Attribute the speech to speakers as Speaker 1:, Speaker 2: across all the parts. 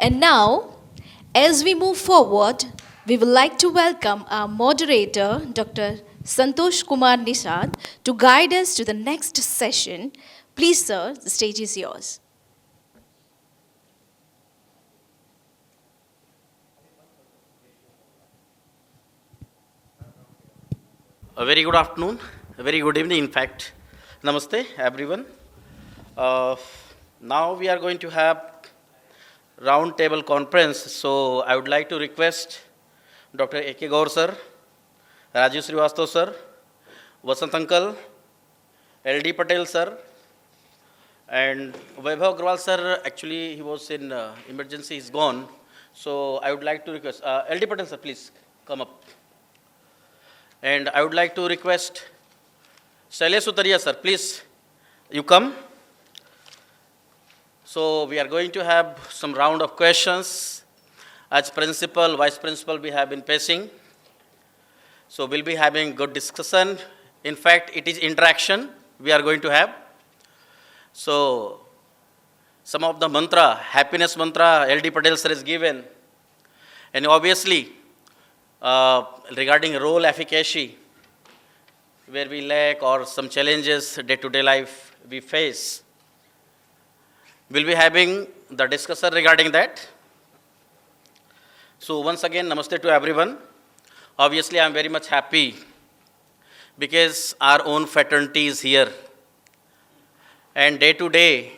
Speaker 1: And now, as we move forward, we would like to welcome our moderator, Dr. Santosh Kumar Nishad, to guide us to the next session. Please, sir, the stage is yours.
Speaker 2: A very good afternoon, a very good evening, in fact. Namaste, everyone. Uh, Now we are going to have round table conference. So I would like to request Dr. A.K. Gaur sir, Rajiv Srivastava sir, Vasant uncle, L.D. Patel sir, and Vaibhav Agrawal sir. Actually, he was in emergency, he's gone. So I would like to request L.D. Patel sir, please come up. And I would like to request Shailesh Sutaria sir, please, you come. So we are going to have some round of questions. As principal, vice principal, we have been facing. So we'll be having good discussion. In fact, it is interaction we are going to have. So some of the mantra, happiness mantra, L.D. Patel sir is given. And obviously, regarding role efficacy, where we lack or some challenges day-to-day life we face. We'll be having the discussion regarding that. So once again, namaste to everyone. Obviously, I'm very much happy because our own fraternity is here. And day-to-day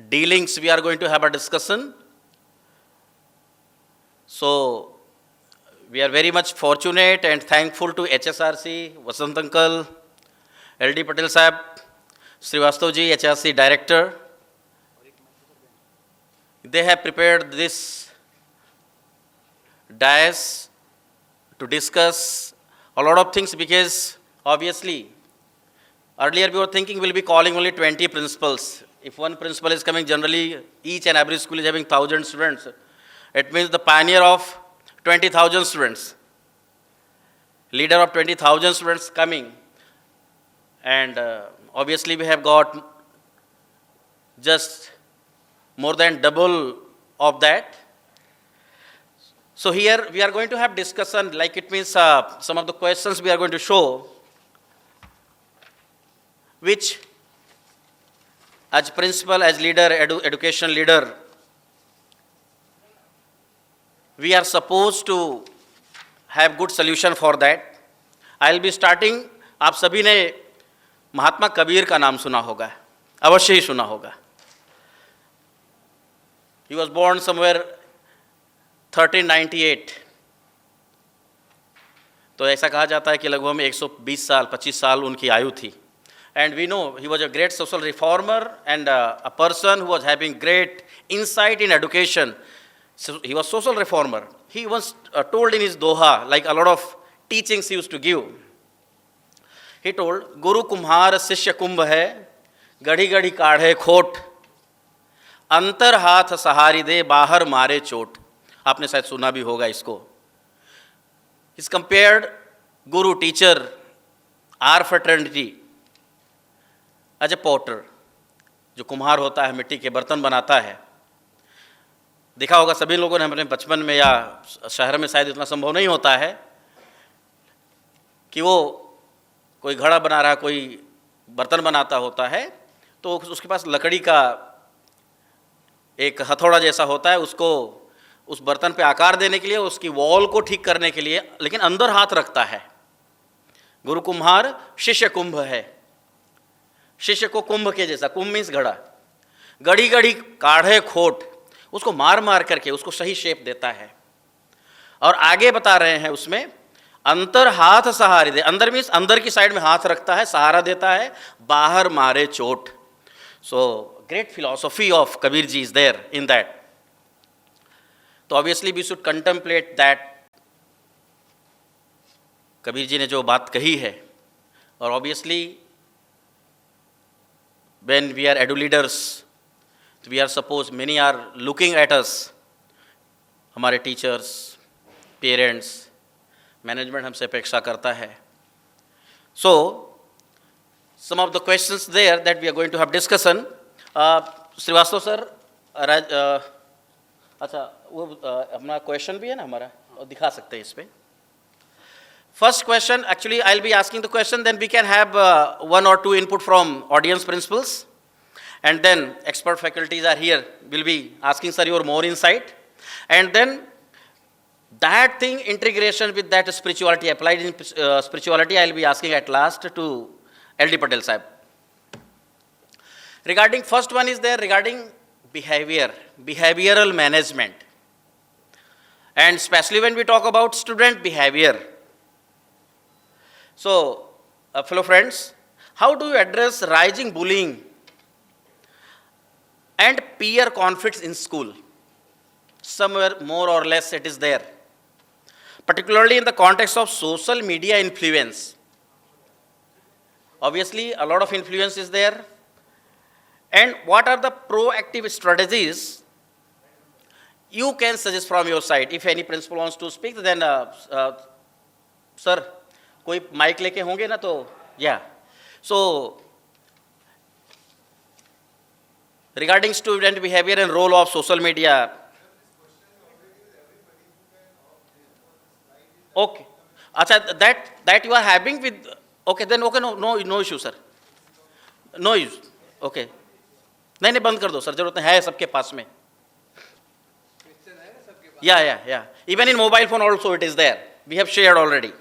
Speaker 2: dealings, we are going to have a discussion. So we are very much fortunate and thankful to HSRC, Vasant uncle, L.D. Patel sahab, Srivastava ji, HRC director. They have prepared this dais to discuss a lot of things because obviously earlier we were thinking we'll be calling only 20 principals. If one principal is coming, generally each and every school is having 1,000 students. It means the pioneer of 20,000 students, leader of 20,000 students coming. And obviously we have got just more than double of that. So here we are going to have discussion, like it means some of the questions we are going to show, which as principal, as leader, education leader, we are supposed to have good solution for that. I'll be starting, आप सभी ने महात्मा कबीर का नाम सुना होगा, अवश्य ही सुना होगा. He was born somewhere 1398. तो ऐसा कहा जाता है कि लगभग 120 साल, 25 साल उनकी आयु थी. And we know he was a great social reformer and a person who was having great insight in education. So he was social reformer. He was told in his doha, like a lot of teachings he used to give. He told, Guru Kumhar Sishya Kumbh hai, गढ़ी गढ़ी काढ़े खोट, अंतर हाथ सहारी दे बाहर मारे चोट. आपने शायद सुना भी होगा इसको. He's compared Guru, teacher, our fraternity as a potter. जो कुम्हार होता है, मिट्टी के बर्तन बनाता है. देखा होगा सभी लोगों ने अपने बचपन में या शहर में शायद इतना संभव नहीं होता है कि वो कोई घड़ा बना रहा है, कोई बर्तन बनाता होता है, तो उसके पास लकड़ी का एक हथौड़ा जैसा होता है, उसको उस बर्तन पे आकार देने के लिए, उसकी वॉल को ठीक करने के लिए, लेकिन अंदर हाथ रखता है. गुरु कुम्हार, शिष्य कुंभ है. शिष्य को कुंभ के जैसा, कुंभ मीन्स घड़ा, गढ़ी गढ़ी काढ़े खोट, उसको मार मार करके उसको सही शेप देता है. और आगे बता रहे हैं उसमें, अंतर हाथ सहारे दे, अंदर मीन्स अंदर की साइड में हाथ रखता है, सहारा देता है, बाहर मारे चोट. सो great philosophy of Kabir ji is there in that. तो obviously we should contemplate that. Kabir ji ने जो बात कही है, और obviously when we are edu leaders, we are supposed, many are looking at us, हमारे teachers, parents, management हमसे अपेक्षा करता है. So some of the questions there that we are going to have discussion. Srivastava sir, अच्छा वो अपना question भी है ना हमारा, और दिखा सकते हैं इस पे. First question, actually I'll be asking the question, then we can have one or two input from audience principals, and then expert faculties are here, will be asking sir your more insight, and then that thing integration with that spirituality, applied in spirituality, I'll be asking at last to LD Patel sahib. Regarding first one is there regarding behavioral management, and especially when we talk about student behavior. So, fellow friends, how do you address rising bullying and peer conflicts in school? Somewhere more or less it is there, particularly in the context of social media influence. Obviously, a lot of influence is there. And what are the proactive strategies you can suggest from your side? If any principal wants to speak, then sir, कोई mic लेके होंगे ना तो या so regarding student behaviour and role of social media. Okay, अच्छा that you are having with, okay then okay, no no no issue sir, no issue, okay. नहीं नहीं बंद कर दो सर, जरूरत है सबके पास में. या even in mobile phone also it is there, we have shared already.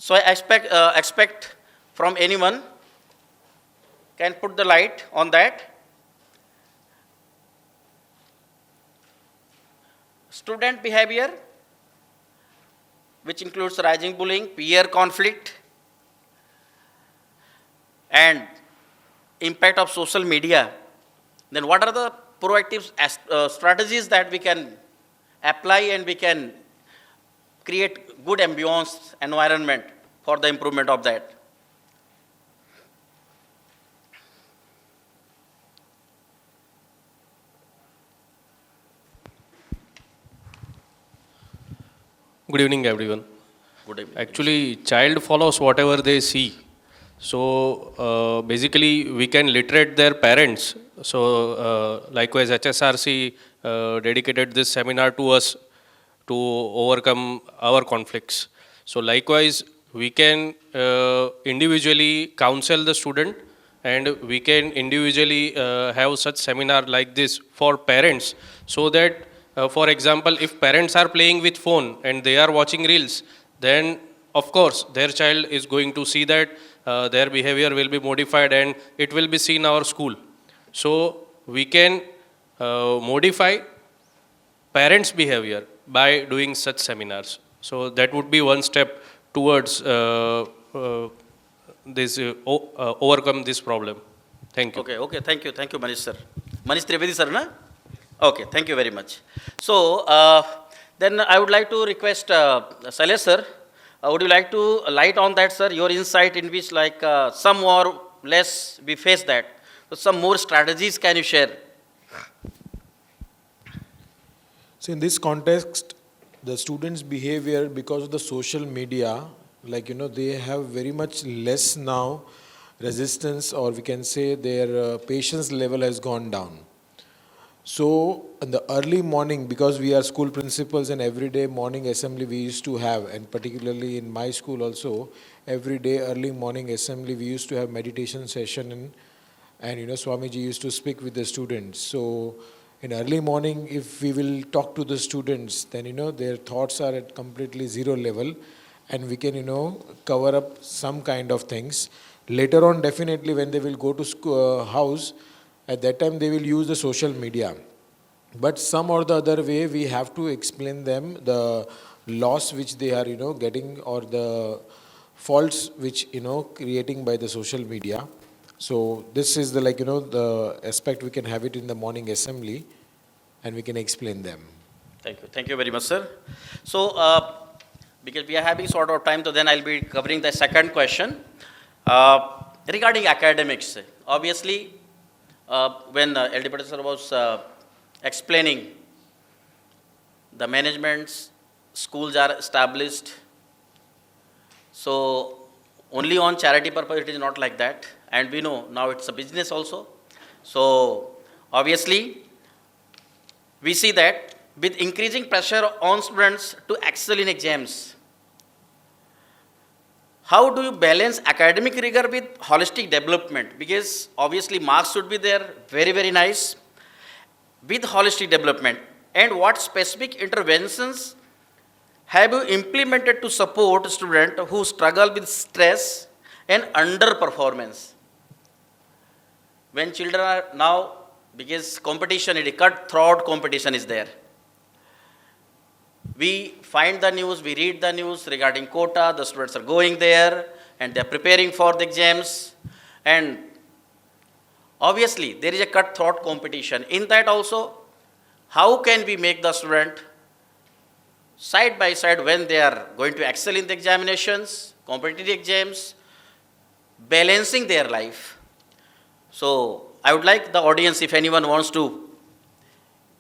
Speaker 2: So I expect from anyone can put the light on that. Student behavior, which includes rising bullying, peer conflict, and impact of social media. Then what are the proactive strategies that we can apply and we can create good ambience environment for the improvement of that?
Speaker 3: Good evening, everyone.
Speaker 2: Good evening.
Speaker 3: Actually, child follows whatever they see. So basically, we can literate their parents. So likewise, HSRC dedicated this seminar to us to overcome our conflicts. So likewise, we can individually counsel the student, and we can individually have such seminar like this for parents, so that for example, if parents are playing with phone and they are watching reels, then of course their child is going to see that, their behavior will be modified and it will be seen in our school. So we can modify parents' behavior by doing such seminars. So that would be one step towards overcome this problem. Thank you.
Speaker 2: Okay, thank you, Manish sir. Manish Trivedi sir, na? Okay, thank you very much. So then I would like to request Sailesh sir, would you like to light on that, sir, your insight in which like some or less we face that. So some more strategies can you share?
Speaker 4: So in this context, the students' behavior, because of the social media, like, they have very much less now resistance, or we can say their patience level has gone down. So in the early morning, because we are school principals and every day morning assembly we used to have, and particularly in my school also, every day early morning assembly we used to have meditation session, and Swamiji used to speak with the students. So in early morning, if we will talk to the students, then their thoughts are at completely zero level, and we can cover up some kind of things. Later on, definitely when they will go to school, house, at that time they will use the social media. But some or the other way, we have to explain them the loss which they are getting, or the faults which creating by the social media. So this is the the aspect we can have it in the morning assembly, and we can explain them.
Speaker 2: Thank you very much, sir. So because we are having sort of time, so then I'll be covering the second question regarding academics. Obviously, when LD Patel sir was explaining the managements, schools are established. So only on charity purpose, it is not like that. And we know now it's a business also. So obviously, we see that with increasing pressure on students to excel in exams, how do you balance academic rigor with holistic development? Because obviously marks should be there, very, very nice, with holistic development. And what specific interventions have you implemented to support students who struggle with stress and underperformance? When children are now, because competition, it is cutthroat competition is there. We find the news, we read the news regarding quota, the students are going there and they're preparing for the exams. And obviously, there is a cutthroat competition. In that also, how can we make the student side by side when they are going to excel in the examinations, competitive exams, balancing their life? So, I would like the audience, if anyone wants to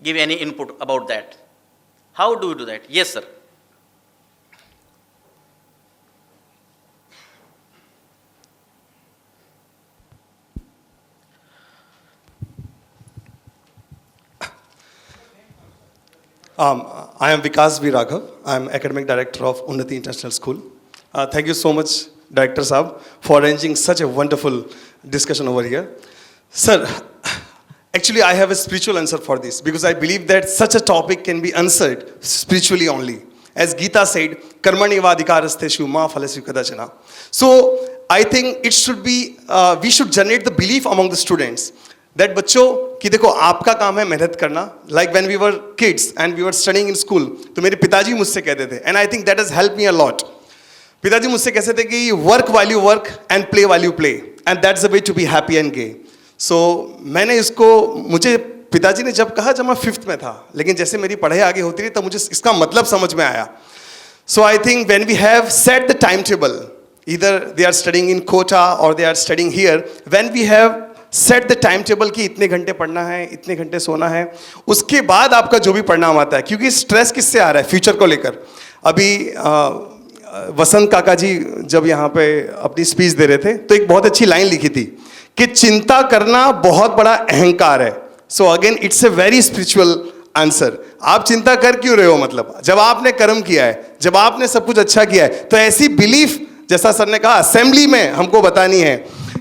Speaker 2: give any input about that. How do you do that? Yes, sir.
Speaker 5: I am Vikas V. Raghav. I am Academic Director of Unnati International School. Thank you so much, Director Saab, for arranging such a wonderful discussion over here. Sir, actually I have a spiritual answer for this because I believe that such a topic can be answered spiritually only. As Gita said, Karmani vadhikarasteshu ma phalasya kadachana. So I think it should be, we should generate the belief among the students that बच्चों कि देखो आपका काम है मेहनत करना. Like when we were kids and we were studying in school, तो मेरे पिताजी मुझसे कहते थे, and I think that has helped me a lot. पिताजी मुझसे कहते थे कि work while you work and play while you play, and that's the way to be happy and gay. So मैंने इसको, मुझे पिताजी ने जब कहा जब मैं 5th में था, लेकिन जैसे मेरी पढ़ाई आगे होती रही तब मुझे इसका मतलब समझ में आया. So I think when we have set the timetable, either they are studying in quota or they are studying here, when we have set the time table कि इतने घंटे पढ़ना है, इतने घंटे सोना है, उसके बाद आपका जो भी परिणाम आता है, क्योंकि स्ट्रेस किससे आ रहा है फ्यूचर को लेकर. अभी वसंत काका जी जब यहाँ पे अपनी स्पीच दे रहे थे तो एक बहुत अच्छी लाइन लिखी थी कि चिंता करना बहुत बड़ा अहंकार है. So again it's a very spiritual answer. आप चिंता कर क्यों रहे हो? मतलब जब आपने कर्म किया है, जब आपने सब कुछ अच्छा किया है, तो ऐसी बिलीफ जैसा सर ने कहा असेंबली में हमको बतानी है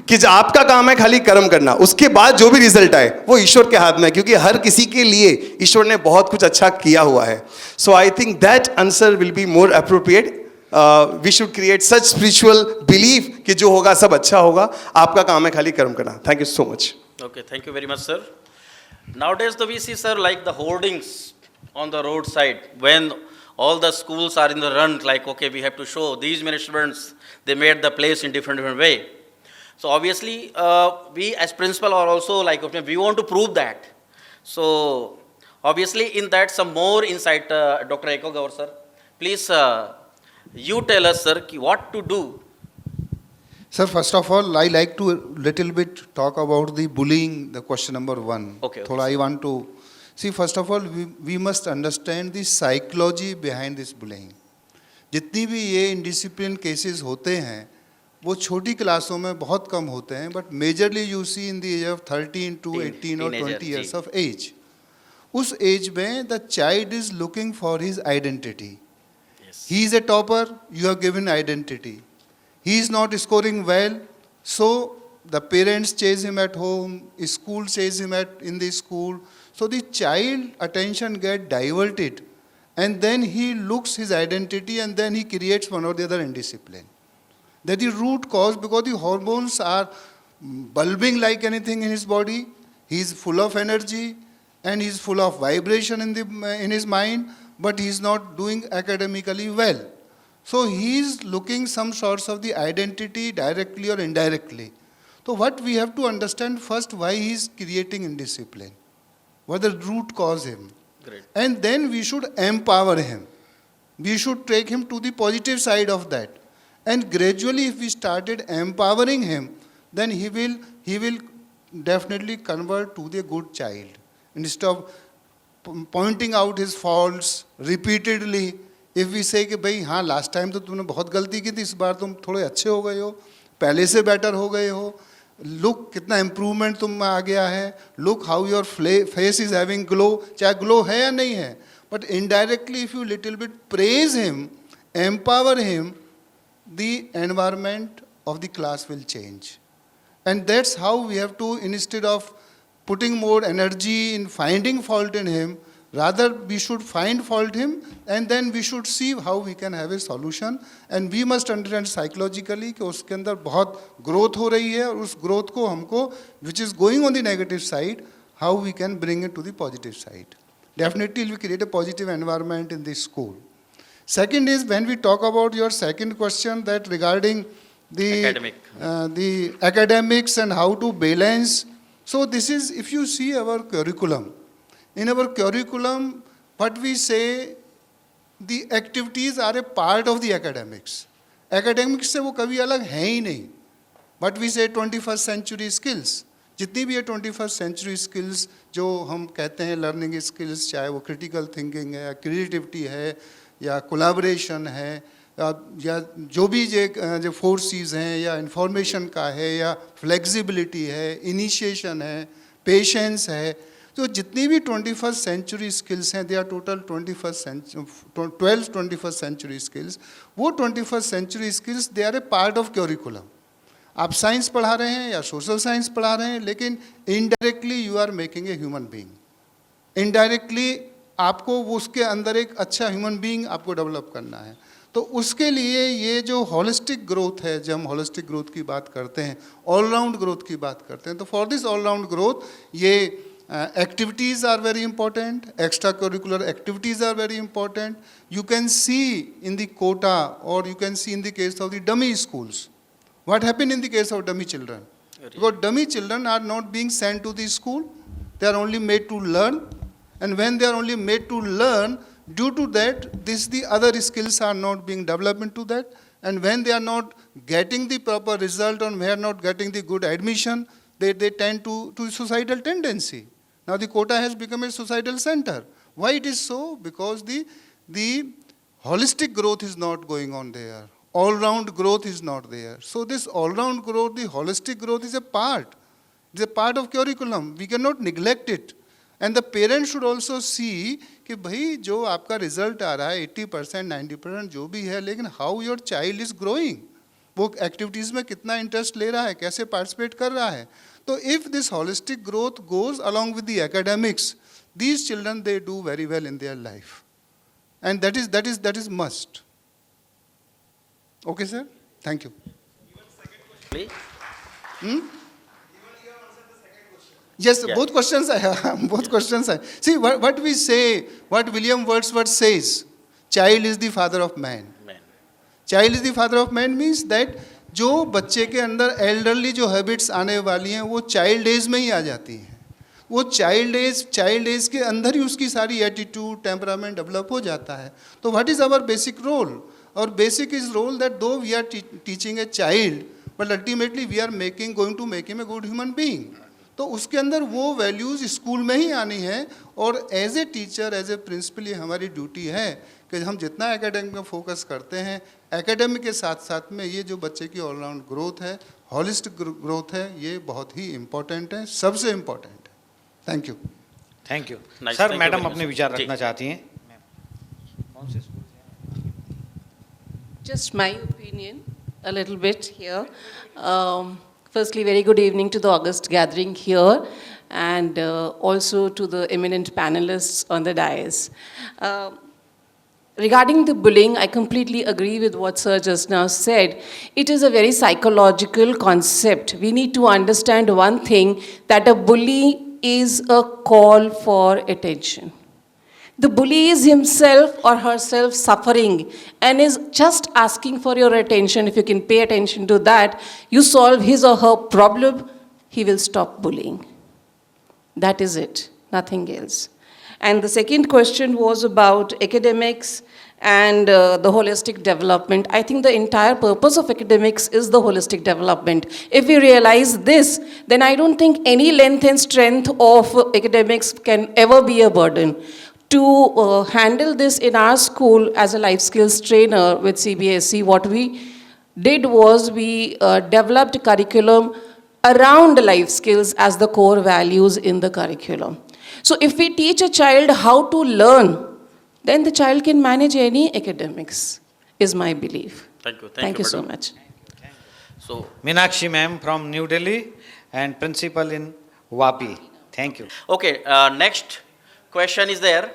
Speaker 5: कि आपका काम है खाली कर्म करना, उसके बाद जो भी रिजल्ट आए वो ईश्वर के हाथ में है, क्योंकि हर किसी के लिए ईश्वर ने बहुत कुछ अच्छा किया हुआ है. So I think that answer will be more appropriate. We should create such spiritual belief कि जो होगा सब अच्छा होगा, आपका काम है खाली कर्म करना. Thank you so much.
Speaker 2: Okay, thank you very much, sir. Nowadays, we see, sir, like the hoardings on the roadside when all the schools are in the run, like, okay, we have to show these many students, they made the place in different way. So obviously, we as principal are also like, okay, we want to prove that. So obviously, in that, some more insight, Dr. Eko Gaur, sir. Please, you tell us, sir, what to do.
Speaker 6: Sir, first of all, I like to little bit talk about the bullying, the question number 1.
Speaker 2: Okay.
Speaker 6: Thoda I want to see, first of all, we must understand the psychology behind this bullying. जितनी भी ये indiscipline cases होते हैं वो छोटी क्लासों में बहुत कम होते हैं, but majorly you see in the age of 13 to 18 और 20 years ऑफ एज. उस एज में the child is looking for his identity. He is a topper, you have given identity. He is not scoring well, so the parents chase him at home, school chase him at in the school. So the child attention get diverted, and then he looks his identity, and then he creates one or the other indiscipline. That is the root cause, because the hormones are bulbing like anything in his body. He is full of energy and he is full of vibration in his mind, but he is not doing academically well. So he is looking some sorts of the identity directly or indirectly. So what we have to understand first, why he is creating indiscipline. What the root cause him.
Speaker 2: Great.
Speaker 6: And then we should empower him. We should take him to the positive side of that. And gradually, if we started empowering him, then he will definitely convert to the good child. Instead of pointing out his faults repeatedly, if we say कि भाई हाँ last time तो तुमने बहुत गलती की थी, इस बार तुम थोड़े अच्छे हो गए हो, पहले से बेटर हो गए हो, लुक कितना इम्प्रूवमेंट तुम में आ गया है, look how your face is having glow, चाहे ग्लो है या नहीं है, but indirectly if you little bit praise him, empower him, the environment of the class will change. And that's how we have to, instead of putting more energy in finding fault in him, rather we should find fault him and then we should see how we can have a solution. And we must understand psychologically कि उसके अंदर बहुत growth हो रही है और उस growth को हमको, which is going on the negative side, how we can bring it to the positive side. Definitely we create a positive environment in the school. Second is when we talk about your second question that regarding the the academics and how to balance. So this is, if you see our curriculum, in our curriculum, what we say, the activities are a part of the academics. Academics से वो कभी अलग है ही नहीं. What we say 21st century skills. जितनी भी है 21st century skills जो हम कहते हैं लर्निंग स्किल्स, चाहे वो क्रिटिकल थिंकिंग है या क्रिएटिविटी है या कोलैबोरेशन है या जो भी जो फोर्सेस हैं या इंफॉर्मेशन का है या फ्लेक्सिबिलिटी है, इनिशिएशन है, पेशेंस है, तो जितनी भी 21st सेंचुरी स्किल्स हैं, they are total 12 21st century skills. वो 21st century skills they are a part of curriculum. आप साइंस पढ़ा रहे हैं या सोशल साइंस पढ़ा रहे हैं, लेकिन indirectly you are making a human being. Indirectly आपको उसके अंदर एक अच्छा ह्यूमन बीइंग आपको डेवलप करना है. तो उसके लिए ये जो होलिस्टिक ग्रोथ है, जब हम होलिस्टिक ग्रोथ की बात करते हैं, ऑलराउंड ग्रोथ की बात करते हैं, तो फॉर दिस ऑलराउंड ग्रोथ ये activities are very important, extracurricular activities are very important. You can see in the quota, or you can see in the case of the dummy schools. What happened in the case of dummy children? Because dummy children are not being sent to the school, they are only made to learn. And when they are only made to learn, due to that, the other skills are not being developed into that. And when they are not getting the proper result, or they are not getting the good admission, they tend to suicidal tendency. Now the quota has become a suicidal center. Why it is so? Because the holistic growth is not going on there. All-round growth is not there. So this all-round growth, the holistic growth is a part. It's a part of curriculum. We cannot neglect it. And the parents should also see कि भाई जो आपका result आ रहा है 80% 90% जो भी है, लेकिन how your child is growing, वो एक्टिविटीज़ में कितना इंटरेस्ट ले रहा है, कैसे पार्टिसिपेट कर रहा है. तो if this holistic growth goes along with the academics, these children they do very well in their life, and that is must. Okay sir, thank you. Yes,
Speaker 2: Yeah.
Speaker 6: both questions I have. Both questions I see. What we say, what William Wordsworth says, child is the father of man. Child is the father of man means that जो बच्चे के अंदर elderly जो habits आने वाली हैं वो child as में ही आ जाती हैं. वो चाइल्ड एज के अंदर ही उसकी सारी एटीट्यूड, टेम्परामेंट डेवलप हो जाता है. तो what is our basic role? और basic is role that though we are teaching a child, but ultimately we are going to make him a good human being. तो उसके अंदर वो वैल्यूज़ स्कूल में ही आनी है. और as a teacher, as a principal, ये हमारी ड्यूटी है कि हम जितना एकेडमिक में फोकस करते हैं, एकेडमिक के साथ साथ में ये जो बच्चे की ऑलराउंड ग्रोथ है, हॉलिस्टिक ग्रोथ है, ये बहुत ही इम्पोर्टेंट है, सबसे इम्पोर्टेंट है. Thank you.
Speaker 7: Thank you.
Speaker 2: Nice,
Speaker 7: sir,
Speaker 2: thank you
Speaker 7: madam
Speaker 2: very
Speaker 7: अपने
Speaker 2: much.
Speaker 7: विचार
Speaker 2: जी.
Speaker 7: रखना चाहती हैं.
Speaker 8: Just my opinion, a little bit here. Firstly, very good evening to the august gathering here, and also to the eminent panelists on the dais. Regarding the bullying, I completely agree with what Sir just now said. It is a very psychological concept. We need to understand one thing, that a bully is a call for attention. The bully is himself or herself suffering and is just asking for your attention. If you can pay attention to that, you solve his or her problem, he will stop bullying. That is it, nothing else. And the second question was about academics and the holistic development. I think the entire purpose of academics is the holistic development. If we realize this, then I don't think any length and strength of academics can ever be a burden. to handle this in our school as a life skills trainer with CBSE, what we did was we developed curriculum around life skills as the core values in the curriculum. So if we teach a child how to learn, then the child can manage any academics, is my belief.
Speaker 2: Thank you.
Speaker 8: Thank you so
Speaker 2: madam.
Speaker 8: much.
Speaker 2: So,
Speaker 7: Meenakshi ma'am from New Delhi and principal in Vapi. Thank you.
Speaker 2: okay, next question is there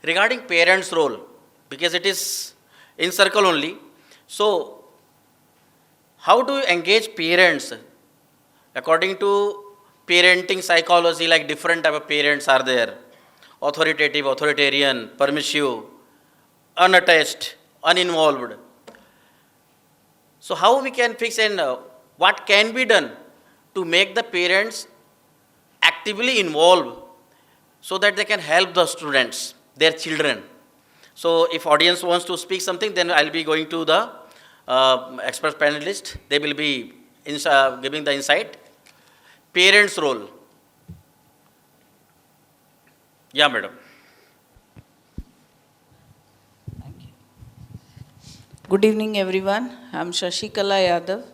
Speaker 2: regarding parents' role, because it is in circle only. So, how do you engage parents? According to parenting psychology, like different type of parents are there: authoritative, authoritarian, permissive, unattached, uninvolved. So, how we can fix and what can be done to make the parents actively involved so that they can help the students, their children? So, if audience wants to speak something, then I'll be going to the expert panelist. They will be giving the insight. Parents' role. Yeah, madam.
Speaker 9: Good evening, everyone. I'm Shashikala Yadav.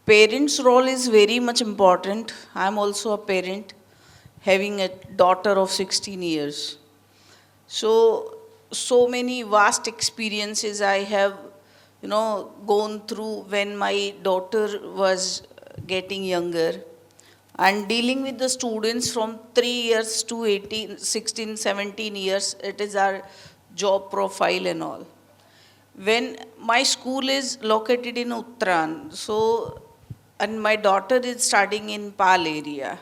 Speaker 9: Parents' role is very much important. I'm also a parent, having a daughter of 16 years. So many vast experiences I have, gone through when my daughter was getting younger. And dealing with the students from 3 years to 18, 16, 17 years, it is our job profile and all. When my school is located in Uttaran, and my daughter is studying in Pal area.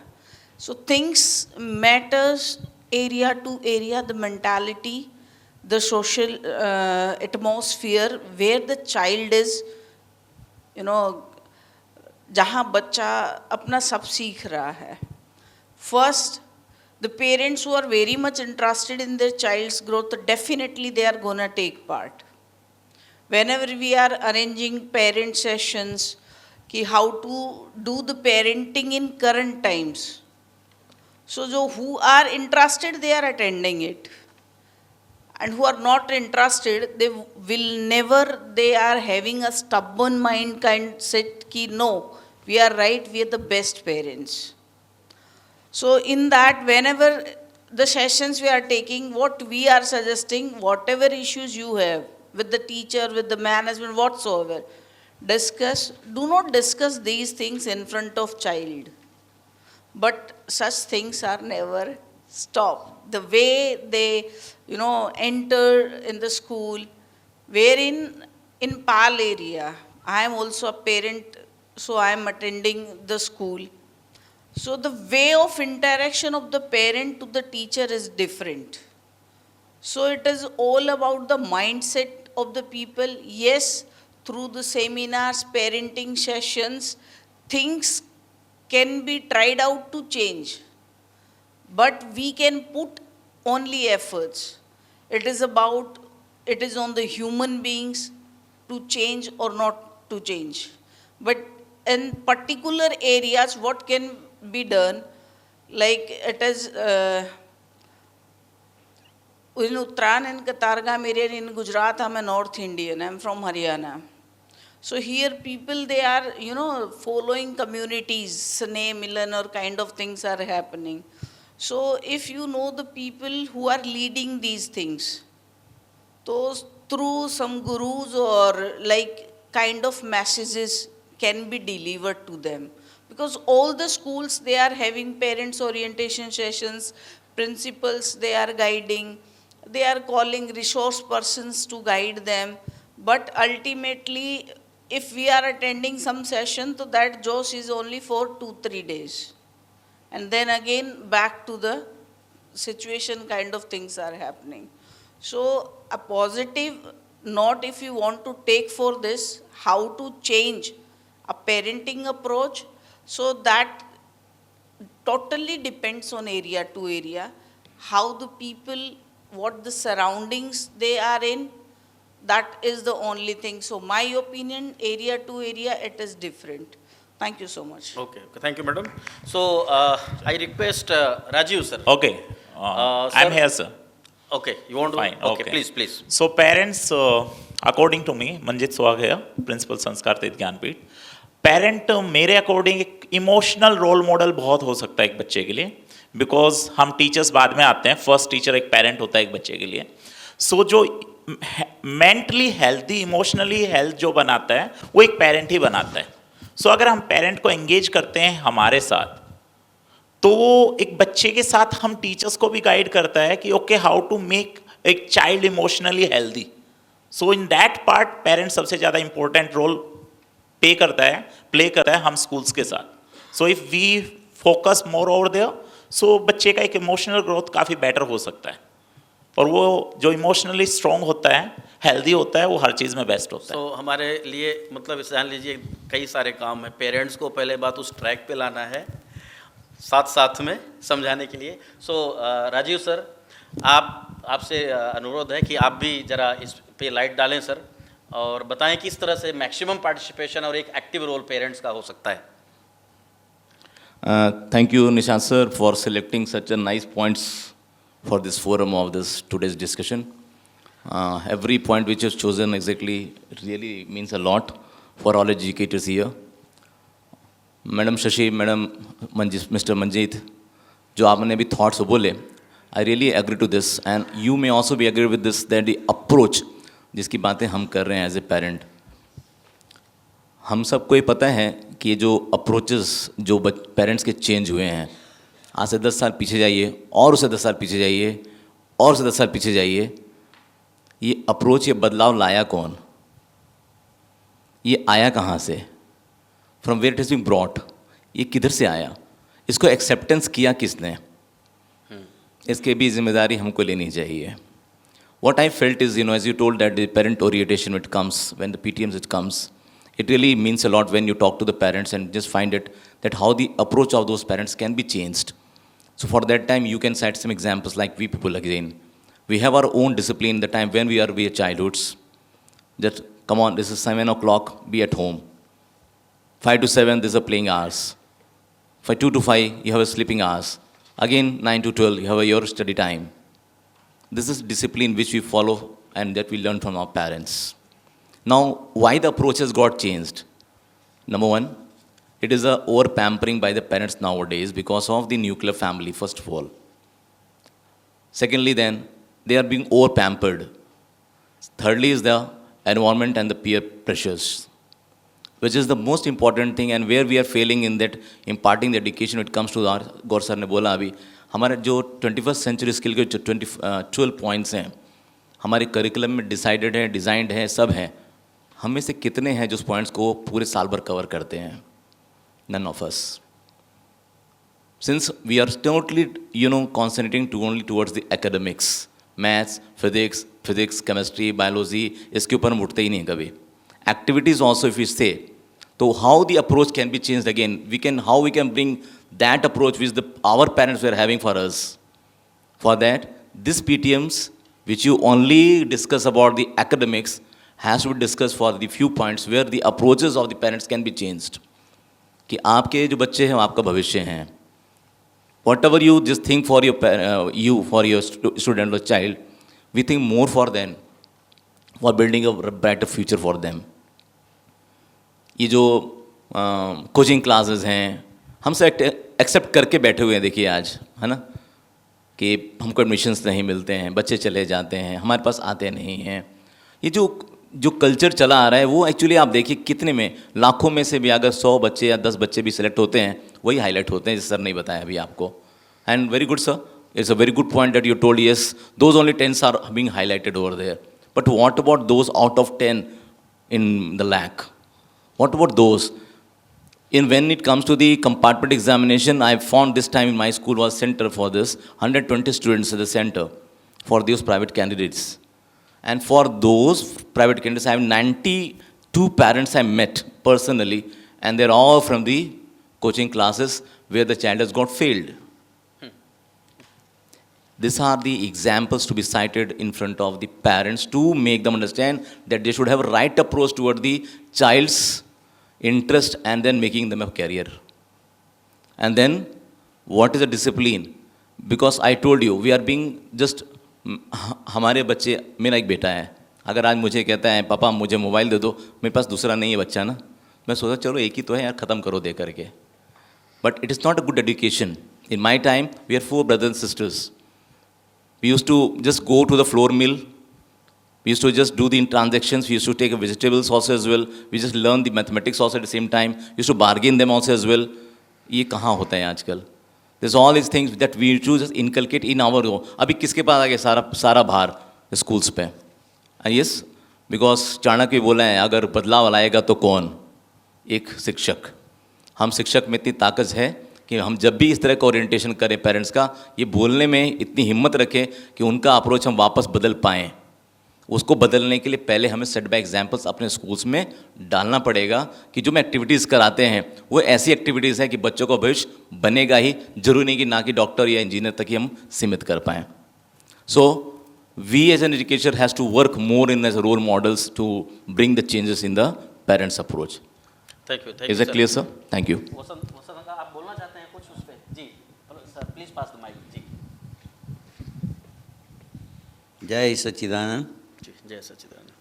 Speaker 9: So things matters area to area, the mentality, the social atmosphere where the child is, जहाँ बच्चा अपना सब सीख रहा है. First, the parents who are very much interested in their child's growth, definitely they are gonna take part. Whenever we are arranging parent sessions, how to do the parenting in current times. So who are interested, they are attending it. And who are not interested, they are having a stubborn mind kind set ki no, we are right, we are the best parents. So in that, whenever the sessions we are taking, what we are suggesting, whatever issues you have with the teacher, with the management, whatsoever, do not discuss these things in front of child. But such things are never stopped. The way they, enter in the school, wherein in Pal area, I am also a parent, so I am attending the school. So the way of interaction of the parent to the teacher is different. So it is all about the mindset of the people. Yes, through the seminars, parenting sessions, things can be tried out to change. But we can put only efforts. It is on the human beings to change or not to change. But in particular areas, what can be done, like it is in Uttaran and Katargam area in Gujarat, I'm a North Indian, I'm from Haryana. So here people, they are, following communities, Sneh, Milan or kind of things are happening. So if you know the people who are leading these things, those through some gurus or like kind of messages can be delivered to them. Because all the schools, they are having parents orientation sessions, principals, they are guiding, they are calling resource persons to guide them. But ultimately, if we are attending some session, so that Josh is only for 2-3 days. And then again, back to the situation kind of things are happening. So a positive note, if you want to take for this, how to change a parenting approach, so that totally depends on area to area, how the people, what the surroundings they are in, that is the only thing. So my opinion, area to area, it is different. Thank you so much.
Speaker 2: Okay. Thank you, madam. So I request Rajiv, sir.
Speaker 10: Okay,
Speaker 2: Sir,
Speaker 10: I'm here, sir.
Speaker 2: Okay, you want to?
Speaker 10: Fine,
Speaker 2: Okay,
Speaker 10: okay.
Speaker 2: please.
Speaker 10: So parents, according to me, Manjit Swagaya, Principal संस्कार तीर्थ Jnanpith, parent मेरे according एक emotional role model बहुत हो सकता है एक बच्चे के लिए, बिकॉज हम टीचर्स बाद में आते हैं, फर्स्ट टीचर एक पेरेंट होता है एक बच्चे के लिए. सो जो मेंटली हेल्थी, इमोशनली हेल्थ जो बनाता है वो एक पेरेंट ही बनाता है. सो अगर हम पेरेंट को एंगेज करते हैं हमारे साथ, तो वो एक बच्चे के साथ हम टीचर्स को भी गाइड करता है कि ओके हाउ टू मेक एक child emotionally healthy. So in that part parents सबसे ज़्यादा इंपॉर्टेंट रोल प्ले करता है हम स्कूल्स के साथ. So if we focus more over there, so बच्चे का एक इमोशनल ग्रोथ काफ़ी बेटर हो सकता है, और वो जो इमोशनली स्ट्रॉन्ग होता है, हेल्दी होता है, वो हर चीज़ में बेस्ट होता है.
Speaker 2: तो हमारे लिए मतलब जान लीजिए कई सारे काम है. पेरेंट्स को पहले बात उस ट्रैक पे लाना है, साथ में समझाने के लिए. सो राजीव सर, आपसे अनुरोध है कि आप भी ज़रा इस पे लाइट डालें सर, और बताएं किस तरह से मैक्सिमम पार्टिसिपेशन और एक एक्टिव रोल पेरेंट्स का हो सकता है.
Speaker 11: Thank you, Nishant sir, for selecting such a nice points for this forum of this today's discussion. Every point which is chosen exactly really means a lot for all educators here. Madam Shashi, Madam Mr. Manjit, जो आपने अभी thoughts बोले, I really agree to this, and you may also be agree with this that the approach जिसकी बातें हम कर रहे हैं एज ए पेरेंट, हम सबको ये पता है कि ये जो अप्रोचेस जो पेरेंट्स के चेंज हुए हैं, आज से 10 साल पीछे जाइए और उससे 10 साल पीछे जाइए और उससे 10 साल पीछे जाइए, ये अप्रोच, ये बदलाव लाया कौन, ये आया कहाँ से, from where it is been brought, ये किधर से आया, इसको एक्सेप्टेंस किया किसने, इसके भी जिम्मेदारी हमको लेनी चाहिए. What I felt is, as you told that the parent orientation when it comes, when the PTMs it comes, it really means a lot when you talk to the parents and just find it that how the approach of those parents can be changed. So for that time, you can cite some examples like we people again. We have our own discipline the time when we are childhoods. That, come on, this is 7 o'clock, be at home. 5 to 7, these are playing hours. 2 to 5, you have a sleeping hours. Again, 9 to 12, you have your study time. This is discipline which we follow and that we learn from our parents. Now, why the approach has got changed? Number one, it is a over-pampering by the parents nowadays because of the nuclear family, first of all. Secondly, then, they are being over-pampered. Thirdly is the environment and the peer pressures, which is the most important thing and where we are failing in that imparting the education when it comes to our, Gaur sir ने बोला अभी, हमारे जो 21st century skill के जो 12 points हैं हमारे curriculum में डिसाइडेड है, डिज़ाइंड है, सब हैं. हम में से कितने हैं जो उस पॉइंट्स को पूरे साल भर कवर करते हैं? None of us. Since we are totally, concentrating only towards the academics, maths, physics, chemistry, biology, इसके ऊपर हम उठते ही नहीं कभी. Activities also if we say, so how the approach can be changed again? How we can bring that approach which our parents were having for us. For that, this PTMs, which you only discuss about the academics, has to be discussed for the few points where the approaches of the parents can be changed. कि आपके जो बच्चे हैं वो आपका भविष्य हैं. Whatever you just think for your student or child, we think more for them, for building a better future for them. ये जो कोचिंग क्लासेस हैं हमसे एक्सेप्ट करके बैठे हुए हैं, देखिए आज, है ना, कि हमको एडमिशन्स नहीं मिलते हैं, बच्चे चले जाते हैं, हमारे पास आते नहीं हैं. ये जो कल्चर चला आ रहा है वो एक्चुअली आप देखिए कितने में, लाखों में से भी अगर 100 बच्चे या 10 बच्चे भी सिलेक्ट होते हैं वही हाईलाइट होते हैं, जैसे सर नहीं बताया अभी आपको. And very good sir, it's a very good point that you told. Yes, those only 10 are being highlighted over there, but what about those out of 10 in the lakh? What about those? When it comes to the compartment examination, I found this time in my school was center for this, 120 students at the center for those private candidates. And for those private candidates, I have 92 parents I met personally, and they're all from the coaching classes where the child has got failed. These are the examples to be cited in front of the parents to make them understand that they should have a right approach toward the child's interest and then making them a career. And then, what is the discipline? Because I told you, we are being just हमारे बच्चे, मेरा एक बेटा है, अगर आज मुझे कहता है पापा मुझे मोबाइल दे दो, मेरे पास दूसरा नहीं है बच्चा ना, मैं सोचा चलो एक ही तो है यार, ख़त्म करो दे करके. But it is not a good education. In my time we are 4 brothers and sisters. We used to just go to the floor mill. We used to just do the transactions. We used to take vegetables also as well. We just learn the mathematics also at the same time. We used to bargain them also as well. ये कहाँ होता है आजकल? There's all these things that we used to just inculcate in our own. अभी किसके पास आ गया सारा भार schools पे? And yes, because चाणक्य बोला है अगर बदलाव लाएगा तो कौन? एक शिक्षक. हम शिक्षक में इतनी ताकत है कि हम जब भी इस तरह का ओरिएंटेशन करें पेरेंट्स का, ये बोलने में इतनी हिम्मत रखें कि उनका अप्रोच हम वापस बदल पाएँ. उसको बदलने के लिए पहले हमें सेट बाय एग्जाम्पल्स अपने स्कूल्स में डालना पड़ेगा कि जो हम एक्टिविटीज़ कराते हैं वो ऐसी एक्टिविटीज़ हैं कि बच्चों का भविष्य बनेगा ही, जरूरी नहीं कि ना कि डॉक्टर या इंजीनियर तक ही हम सीमित कर पाएँ. So we as an education has to work more in as role models to bring the changes in the parents approach.
Speaker 2: Thank you.
Speaker 11: Is it clear sir? Thank you.
Speaker 2: Vasant uncle, आप बोलना चाहते हैं कुछ उस पर? जी sir, please pass the mic. जी
Speaker 12: Jai Sachidanand.
Speaker 2: जी, Jai Sachidanand.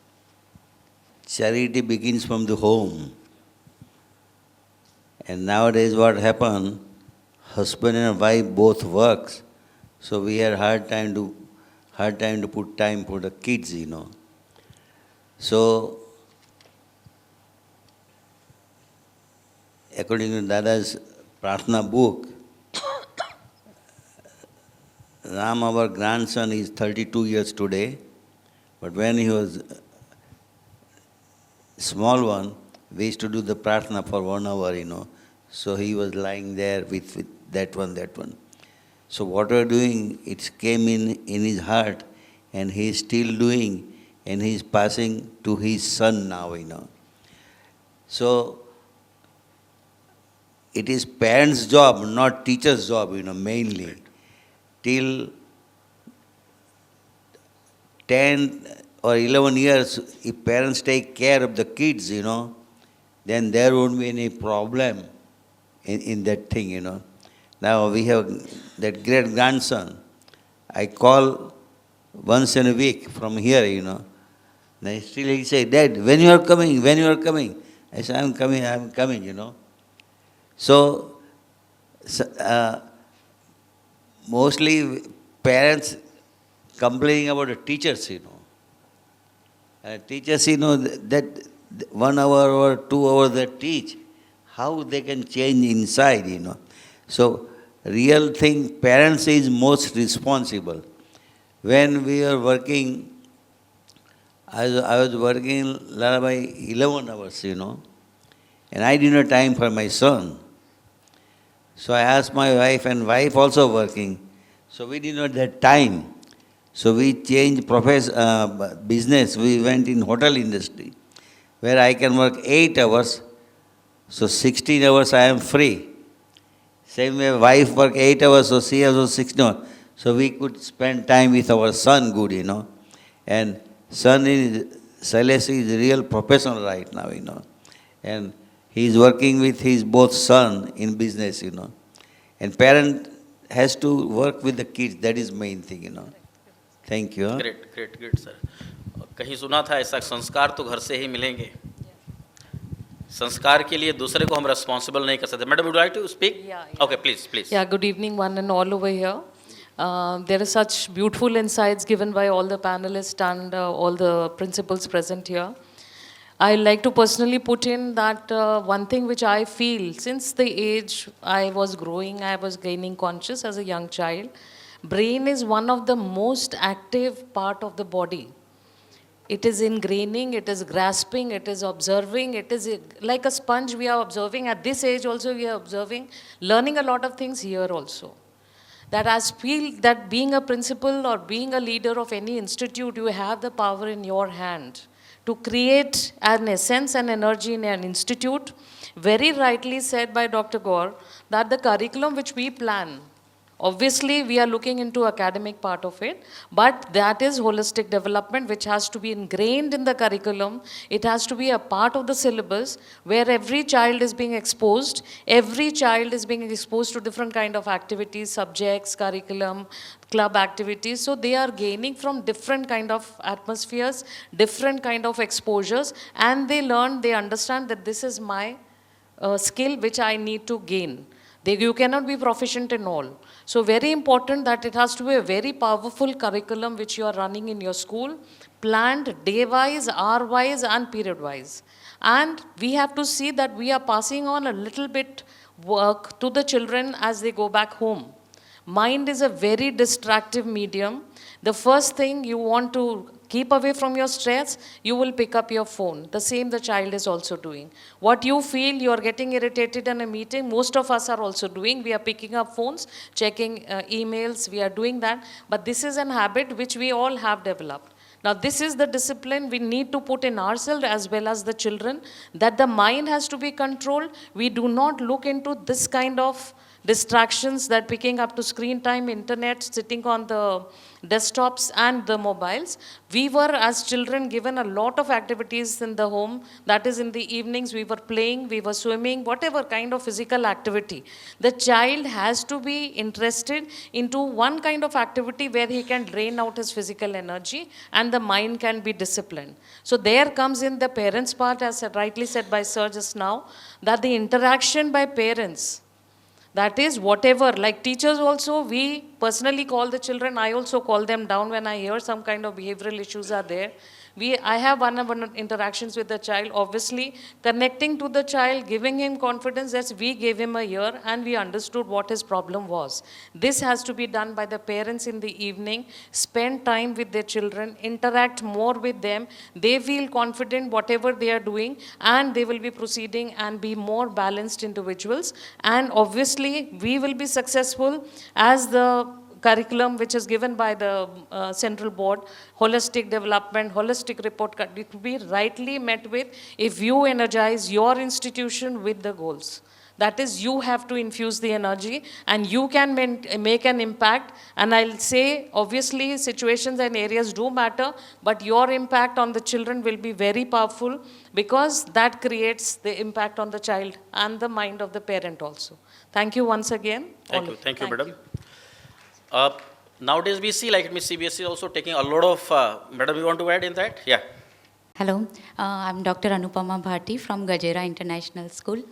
Speaker 12: Charity begins from the home. And nowadays what happen, husband and wife both works, so we have hard time to put time for the kids, you know. So, according to Dada's Pratna book, Ram, our grandson, is 32 years today, but when he was small one, we used to do the Pratna for 1 hour, you know. So he was lying there with that one. So what we are doing, it came in his heart, and he is still doing, and he is passing to his son now, you know. So it is parents' job, not teachers' job, you know, mainly. Till 10 or 11 years, if parents take care of the kids, you know, then there won't be any problem in that thing, you know. Now we have that great grandson. I call once in a week from here, you know. Then still he say, Dad, when you are coming? I say, I'm coming, you know. So mostly parents complaining about the teachers, you know. Teachers, you know, that 1 hour or 2 hours they teach, how they can change inside, you know. So, real thing, parents is most responsible. When we are working, I was working by 11 hours, you know, and I didn't have time for my son. So I asked my wife, and wife also working. So we didn't have that time. So we changed business. We went in hotel industry, where I can work 8 hours. So 16 hours I am free. Same way wife work 8 hours, so she also 16 hours. So we could spend time with our son good, you know. And son is, Sailesh is a real professional right now, you know. And he is working with his both son in business, you know. And parent has to work with the kids. That is main thing, you know. Thank you.
Speaker 2: Great sir. कहीं सुना था ऐसा, संस्कार तो घर से ही मिलेंगे, संस्कार के लिए दूसरे को हम रिस्पॉन्सिबल नहीं कर सकते. Madam, would like to speak? Okay, please.
Speaker 8: Yeah, good evening, one and all over here. There are such beautiful insights given by all the panelists and all the principals present here. I like to personally put in that one thing which I feel since the age I was growing, I was gaining conscious as a young child. Brain is one of the most active part of the body. It is ingraining, it is grasping, it is observing, it is like a sponge we are observing. At this age also we are observing, learning a lot of things here also. That I feel that being a principal or being a leader of any institute, you have the power in your hand to create an essence and energy in an institute. Very rightly said by Dr. Gaur that the curriculum which we plan Obviously, we are looking into academic part of it, but that is holistic development which has to be ingrained in the curriculum. It has to be a part of the syllabus where every child is being exposed. Every child is being exposed to different kind of activities, subjects, curriculum, club activities. So they are gaining from different kind of atmospheres, different kind of exposures, and they learn, they understand that this is my skill which I need to gain. You cannot be proficient in all. So very important that it has to be a very powerful curriculum which you are running in your school, planned day-wise, hour-wise and period-wise. And we have to see that we are passing on a little bit work to the children as they go back home. Mind is a very distractive medium. The first thing you want to keep away from your stress, you will pick up your phone. The same the child is also doing. What you feel you are getting irritated in a meeting, most of us are also doing. We are picking up phones, checking emails, we are doing that. But this is an habit which we all have developed. Now this is the discipline we need to put in ourselves as well as the children, that the mind has to be controlled. We do not look into this kind of distractions, that picking up to screen time, internet, sitting on the desktops and the mobiles. We were as children given a lot of activities in the home. That is, in the evenings we were playing, we were swimming, whatever kind of physical activity. The child has to be interested into one kind of activity where he can drain out his physical energy and the mind can be disciplined. So there comes in the parents' part, as rightly said by Sir just now, that the interaction by parents, that is whatever, like teachers also, we personally call the children, I also call them down when I hear some kind of behavioral issues are there. I have one-on-one interactions with the child, obviously connecting to the child, giving him confidence that we gave him a year and we understood what his problem was. This has to be done by the parents in the evening, spend time with their children, interact more with them. They feel confident whatever they are doing and they will be proceeding and be more balanced individuals. And obviously we will be successful as the curriculum which is given by the central board, holistic development, holistic report card, it will be rightly met with if you energize your institution with the goals. That is, you have to infuse the energy and you can make an impact. And I'll say, obviously, situations and areas do matter, but your impact on the children will be very powerful because that creates the impact on the child and the mind of the parent also. Thank you once again.
Speaker 2: Thank you, madam. Nowadays we see, like CBSE is also taking a lot of, madam, you want to add in that? Yeah.
Speaker 13: Hello, I'm Dr. Anupama Bhati from Gajera International School.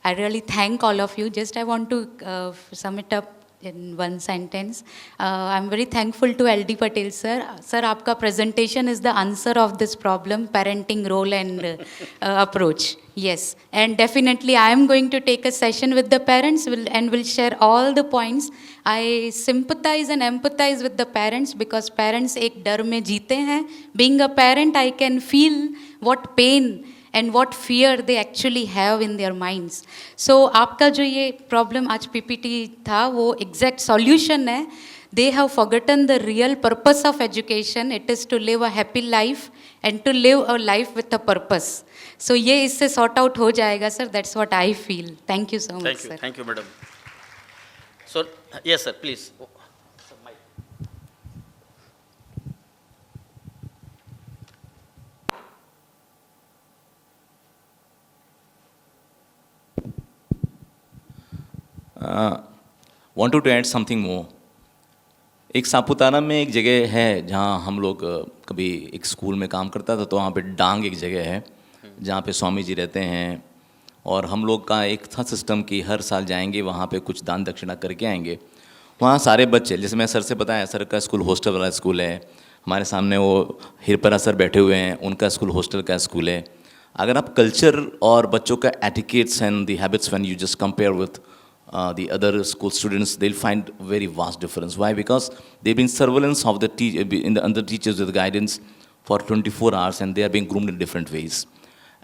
Speaker 13: I really thank all of you. Just I want to sum it up in one sentence. I'm very thankful to LD Patel sir. Sir, aapka presentation is the answer of this problem, parenting role and approach. Yes, and definitely I am going to take a session with the parents and will share all the points. I sympathize and empathize with the parents because parents एक डर में जीते हैं. Being a parent, I can feel what pain and what fear they actually have in their minds. So आपका जो ये problem आज PPT था वो exact solution है. They have forgotten the real purpose of education. It is to live a happy life and to live a life with a purpose. So ये इससे sort out हो जाएगा sir. That's what I feel. Thank you so much sir.
Speaker 2: Thank you, madam. So, yes sir, please.
Speaker 11: wanted to add something more. एक सापुतारा में एक जगह है जहाँ हम लोग कभी एक स्कूल में काम करता था, तो वहाँ पे डांग एक जगह है जहाँ पे स्वामी जी रहते हैं, और हम लोग का एक था सिस्टम कि हर साल जाएंगे वहाँ पे कुछ दान दक्षिणा करके आएंगे. वहाँ सारे बच्चे, जैसे मैं सर से बताया, सर का स्कूल हॉस्टल वाला स्कूल है, हमारे सामने वो हिरपरा सर बैठे हुए हैं, उनका स्कूल हॉस्टल का स्कूल है. अगर आप कल्चर और बच्चों का etiquettes and the habits when you just compare with the other school students, they'll find very vast difference. Why? Because they've been surveillance of the under teachers with guidance for 24 hours, and they are being groomed in different ways.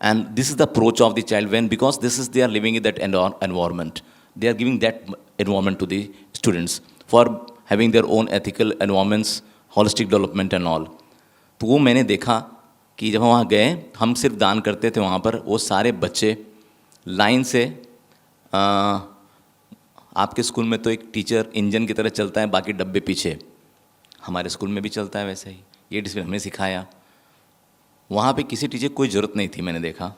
Speaker 11: And this is the approach of the child because this is they are living in that environment. They are giving that environment to the students for having their own ethical environments, holistic development and all. तो वो मैंने देखा कि जब वहाँ गए, हम सिर्फ दान करते थे वहाँ पर, वो सारे बच्चे लाइन से आपके स्कूल में तो एक टीचर इंजन की तरह चलता है, बाकी डब्बे पीछे। हमारे स्कूल में भी चलता है वैसे ही, ये डिसिप्लिन हमने सिखाया। वहाँ पे किसी टीचर की कोई ज़रूरत नहीं थी, मैंने देखा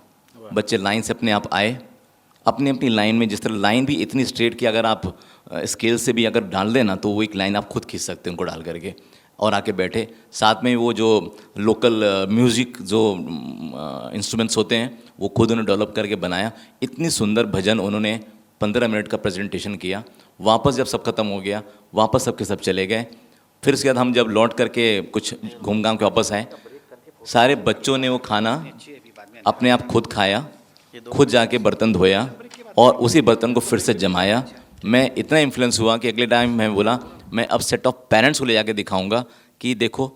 Speaker 11: बच्चे लाइन से अपने आप आए, अपनी अपनी लाइन में, जिस तरह लाइन भी इतनी स्ट्रेट कि अगर आप स्केल से भी अगर डाल देना तो वो एक लाइन आप खुद खींच सकते हैं उनको डाल करके, और आके बैठे। साथ में वो जो लोकल म्यूज़िक जो इंस्ट्रूमेंट्स होते हैं वो खुद उन्होंने डेवलप करके बनाया। इतनी सुंदर भजन उन्होंने 15 मिनट का प्रेजेंटेशन किया। वापस जब सब खत्म हो गया, वापस सबके सब चले गए। फिर उसके बाद हम जब लौट करके कुछ घूम घाम के वापस आए, सारे बच्चों ने वो खाना अपने आप खुद खाया, खुद जाके बर्तन धोया और उसी बर्तन को फिर से जमाया। मैं इतना इन्फ्लुएंस हुआ कि अगले टाइम मैं बोला मैं अब सेट ऑफ पेरेंट्स को ले जाके दिखाऊंगा कि देखो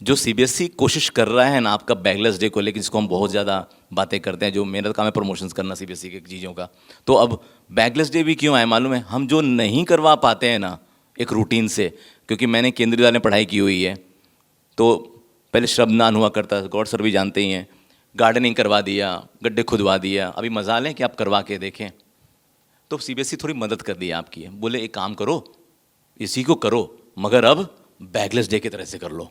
Speaker 11: जो सीबीएसई कोशिश कर रहा है ना आपका बैगलेस डे को लेकर, जिसको हम बहुत ज़्यादा बातें करते हैं, जो मेरा काम है प्रमोशंस करना सीबीएसई की चीज़ों का, तो अब बैगलेस डे भी क्यों आए मालूम है? हम जो नहीं करवा पाते हैं ना एक रूटीन से, क्योंकि मैंने केंद्रीय विद्यालय में पढ़ाई की हुई है, तो पहले श्रमदान हुआ करता, गौड सर भी जानते ही हैं, गार्डनिंग करवा दिया, गड्ढे खुदवा दिया। अभी मजाल है कि आप करवा के देखें। तो सीबीएसई थोड़ी मदद कर दी आपकी, बोले एक काम करो, इसी को करो, मगर अब बैगलेस डे की तरह से कर लो,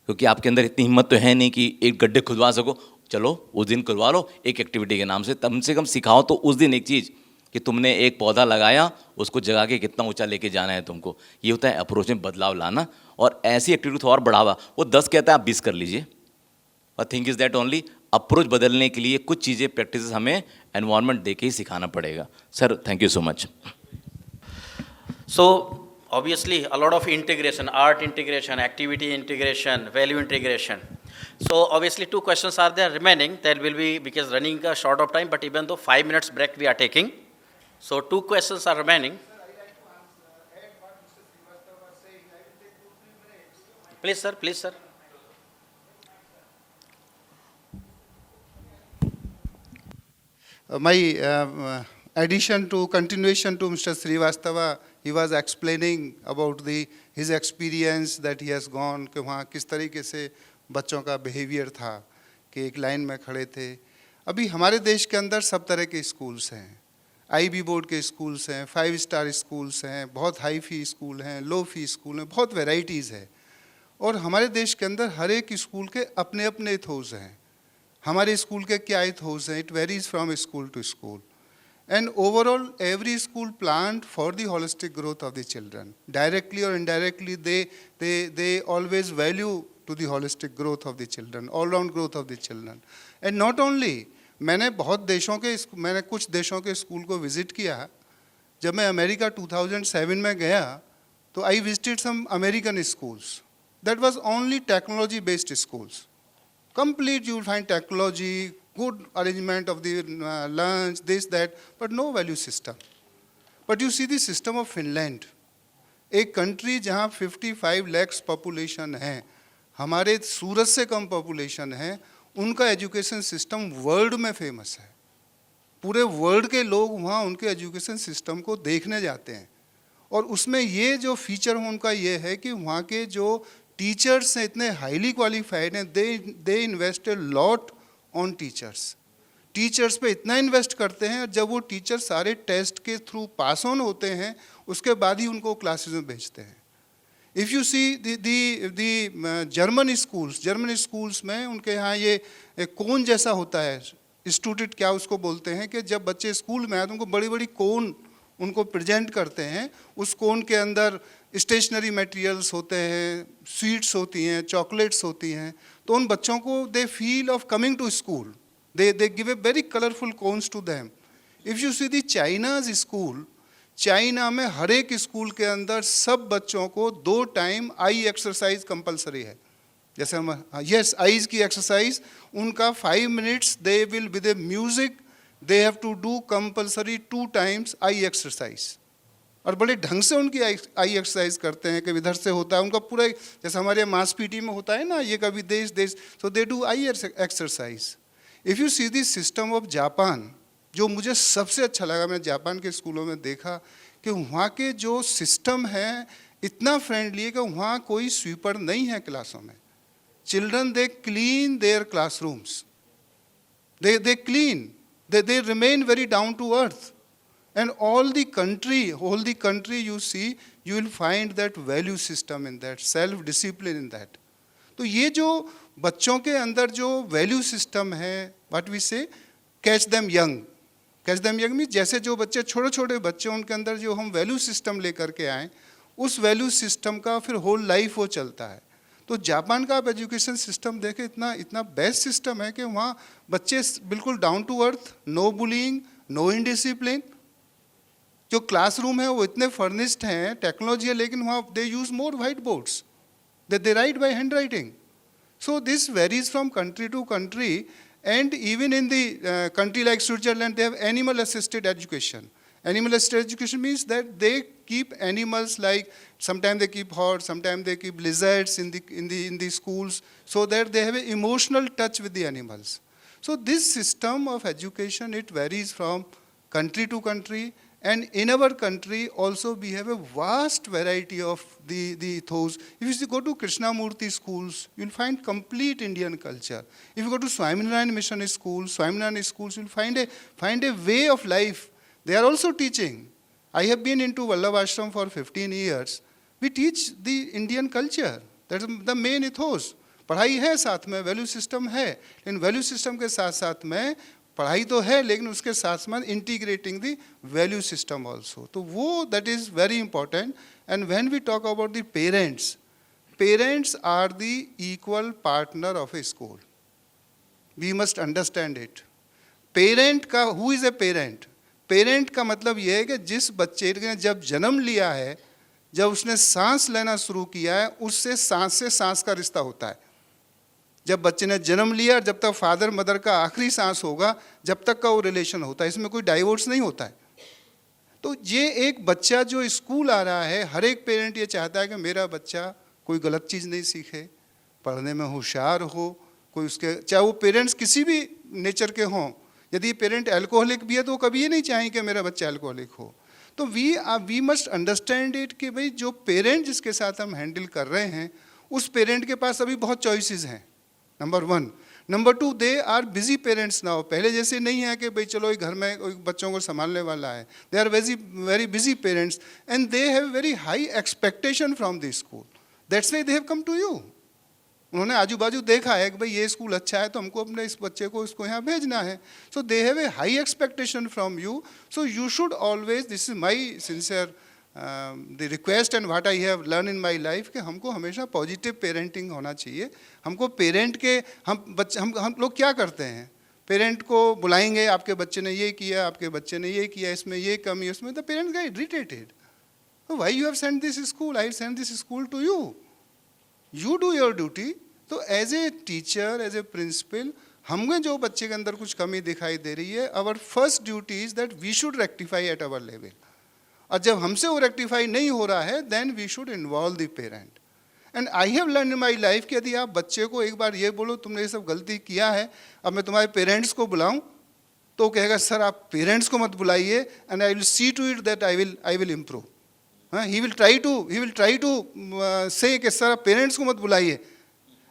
Speaker 11: क्योंकि आपके अंदर इतनी हिम्मत तो है नहीं कि एक गड्ढे खुदवा सको। चलो उस दिन करवा लो एक एक्टिविटी के नाम से, कम से कम सिखाओ तो उस दिन एक चीज़ कि तुमने एक पौधा लगाया, उसको जगा के कितना ऊंचा लेके जाना है तुमको। ये होता है अप्रोच में बदलाव लाना, और ऐसी एक्टिविटी को और बढ़ावा। वो 10 कहता है आप 20 कर लीजिए, और think is that only approach बदलने के लिए कुछ चीज़ें प्रैक्टिस हमें एनवायरनमेंट दे के ही सिखाना पड़ेगा। Sir thank you so much.
Speaker 2: So obviously a lot of integration, art integration, activity integration, value integration. So obviously 2 questions are there remaining. There will be, because running a short of time, but even though 5 minutes break we are taking, so 2 questions are remaining. Please sir, please sir.
Speaker 6: My addition to continuation to Mr. Srivastava, he was explaining about his experience that he has gone, कि वहाँ किस तरीके से बच्चों का behavior था, कि एक लाइन में खड़े थे। अभी हमारे देश के अंदर सब तरह के स्कूल्स हैं, IB बोर्ड के स्कूल्स हैं, 5 स्टार स्कूल्स हैं, बहुत हाई फी स्कूल हैं, लो फी स्कूल हैं, बहुत वेराइटीज़ है। और हमारे देश के अंदर हर एक स्कूल के अपने अपने इथोस हैं। हमारे स्कूल के क्या इथोस हैं, it varies from school to school. And overall, every school planned for the holistic growth of the children. Directly or indirectly, they always value to the holistic growth of the children, all-round growth of the children. And not only, मैंने कुछ देशों के school को visit किया। जब मैं America 2007 में गया, तो I visited some American schools. That was only technology-based schools. Complete, you will find technology, good arrangement of the lunch, this, that, but no value system. But you see the system of Finland, एक country जहाँ 55 lakhs population है, हमारे सूरत से कम population है, उनका education system world में famous है। पूरे world के लोग वहाँ उनके education system को देखने जाते हैं। और उसमें ये जो feature उनका ये है कि वहाँ के जो teachers हैं इतने highly qualified हैं, they invest a lot on teachers पे इतना इन्वेस्ट करते हैं, जब वो टीचर सारे टेस्ट के थ्रू पास ऑन होते हैं, उसके बाद ही उनको क्लासेस में भेजते हैं। If you see the German schools में उनके यहाँ ये कोन जैसा होता है, स्टूडेंट क्या उसको बोलते हैं, कि जब बच्चे स्कूल में आए तो उनको बड़ी बड़ी कोन उनको प्रेजेंट करते हैं। उस कोन के अंदर स्टेशनरी मटेरियल्स होते हैं, स्वीट्स होती हैं, चॉकलेट्स होती हैं, तो उन बच्चों को the feel of coming to school, they give a very colourful cones to them. If you see the China's school, China में हर एक स्कूल के अंदर सब बच्चों को 2 टाइम आई एक्सरसाइज कंपलसरी है। जैसे हम यस आईज की एक्सरसाइज उनका 5 minutes they will with a music they have to do compulsory 2 times I exercise. और बड़े ढंग से उनकी आई एक्सरसाइज करते हैं कि इधर से होता है उनका पूरा, जैसे हमारे मास पीटी में होता है ना, ये कभी देश, so they do eye exercise. If you see this system of Japan, जो मुझे सबसे अच्छा लगा, मैं जापान के स्कूलों में देखा कि वहाँ के जो सिस्टम है इतना फ्रेंडली है कि वहाँ कोई स्वीपर नहीं है क्लासों में। Children they clean there classrooms, they clean, they remain very down to earth, And all the country you see, you will find that value system in that, self-discipline in that. तो ये जो बच्चों के अंदर जो वैल्यू सिस्टम है, what we से, catch them young means जैसे जो बच्चे छोटे छोटे बच्चे उनके अंदर जो हम वैल्यू सिस्टम लेकर के आए, उस वैल्यू सिस्टम का फिर होल लाइफ वो चलता है. तो जापान का आप एजुकेशन सिस्टम देखें, इतना बेस्ट सिस्टम है कि वहाँ बच्चे बिल्कुल down to earth, no bullying, no indiscipline. जो क्लासरूम है वो इतने फर्निश्ड हैं, टेक्नोलॉजी है, लेकिन वहाँ they use more white boards, they write by handwriting. So this varies from country to country, and even in the country like Switzerland, they have animal assisted education. Animal assisted education means that they keep animals, like sometimes they keep horse, sometimes they keep lizards in the schools, so that they have an emotional touch with the animals. So this system of education, it varies from country to country. And in our country also we have a vast variety of the ethos. If you go to Krishnamurti schools, you'll find complete Indian culture. If you go to Swaminarayan Mission schools, you'll find a way of life. They are also teaching. I have been into Vallabh Ashram for 15 years. We teach the Indian culture. That's the main ethos. पढ़ाई है साथ में, value system है, लेकिन value system के साथ साथ में पढ़ाई तो है, लेकिन उसके साथ साथ integrating the value system also. तो वो that is very important. And when we talk about the parents are the equal partner of a school. We must understand it. Parent का, who is a parent? Parent का मतलब ये है कि जिस बच्चे ने जब जन्म लिया है, जब उसने सांस लेना शुरू किया है, उससे सांस का रिश्ता होता है. जब बच्चे ने जन्म लिया, जब तक फादर मदर का आखिरी सांस होगा, जब तक का वो रिलेशन होता है. इसमें कोई डाइवोर्स नहीं होता है. तो ये एक बच्चा जो स्कूल आ रहा है, हर एक पेरेंट ये चाहता है कि मेरा बच्चा कोई गलत चीज़ नहीं सीखे, पढ़ने में होशियार हो. कोई उसके, चाहे वो पेरेंट्स किसी भी नेचर के हों, यदि पेरेंट एल्कोहलिक भी है तो वो कभी ये नहीं चाहें कि मेरा बच्चा एल्कोहलिक हो. तो वी मस्ट अंडरस्टैंड इट कि भाई जो पेरेंट जिसके साथ हम हैंडल कर रहे हैं, उस पेरेंट के पास अभी बहुत चॉइसेस हैं. Number 1. Number 2, they are busy parents now. पहले जैसे नहीं है कि भाई चलो घर में बच्चों को संभालने वाला है. They are very busy parents and they have very high expectation from the school. That's why they have come to you. उन्होंने आजू बाजू देखा है कि भाई ये स्कूल अच्छा है, तो हमको अपने इस बच्चे को इसको यहाँ भेजना है. So they have a high expectation from you. So you should always, this is my sincere the request and what I have learn in my life, कि हमको हमेशा पॉजिटिव पेरेंटिंग होना चाहिए. हमको पेरेंट के, हम लोग क्या करते हैं, पेरेंट को बुलाएंगे, आपके बच्चे ने ये किया, आपके बच्चे ने ये किया, इसमें ये कमी, उसमें the parents get irritated. Why you have sent this school, I sent this school to you. You do your duty. तो as a teacher, as a principal, हमें जो बच्चे के अंदर कुछ कमी दिखाई दे रही है, our first duty is that we should rectify at our level. और जब हमसे वो रेक्टिफाई नहीं हो रहा है, then we should involve the parent. And I have learn in my life कि यदि आप बच्चे को एक बार ये बोलो तुमने ये सब गलती किया है, अब मैं तुम्हारे पेरेंट्स को बुलाऊं, तो कहेगा सर आप पेरेंट्स को मत बुलाइए, and I will see to it that I will improve. He will try to say कि सर आप पेरेंट्स को मत बुलाइए.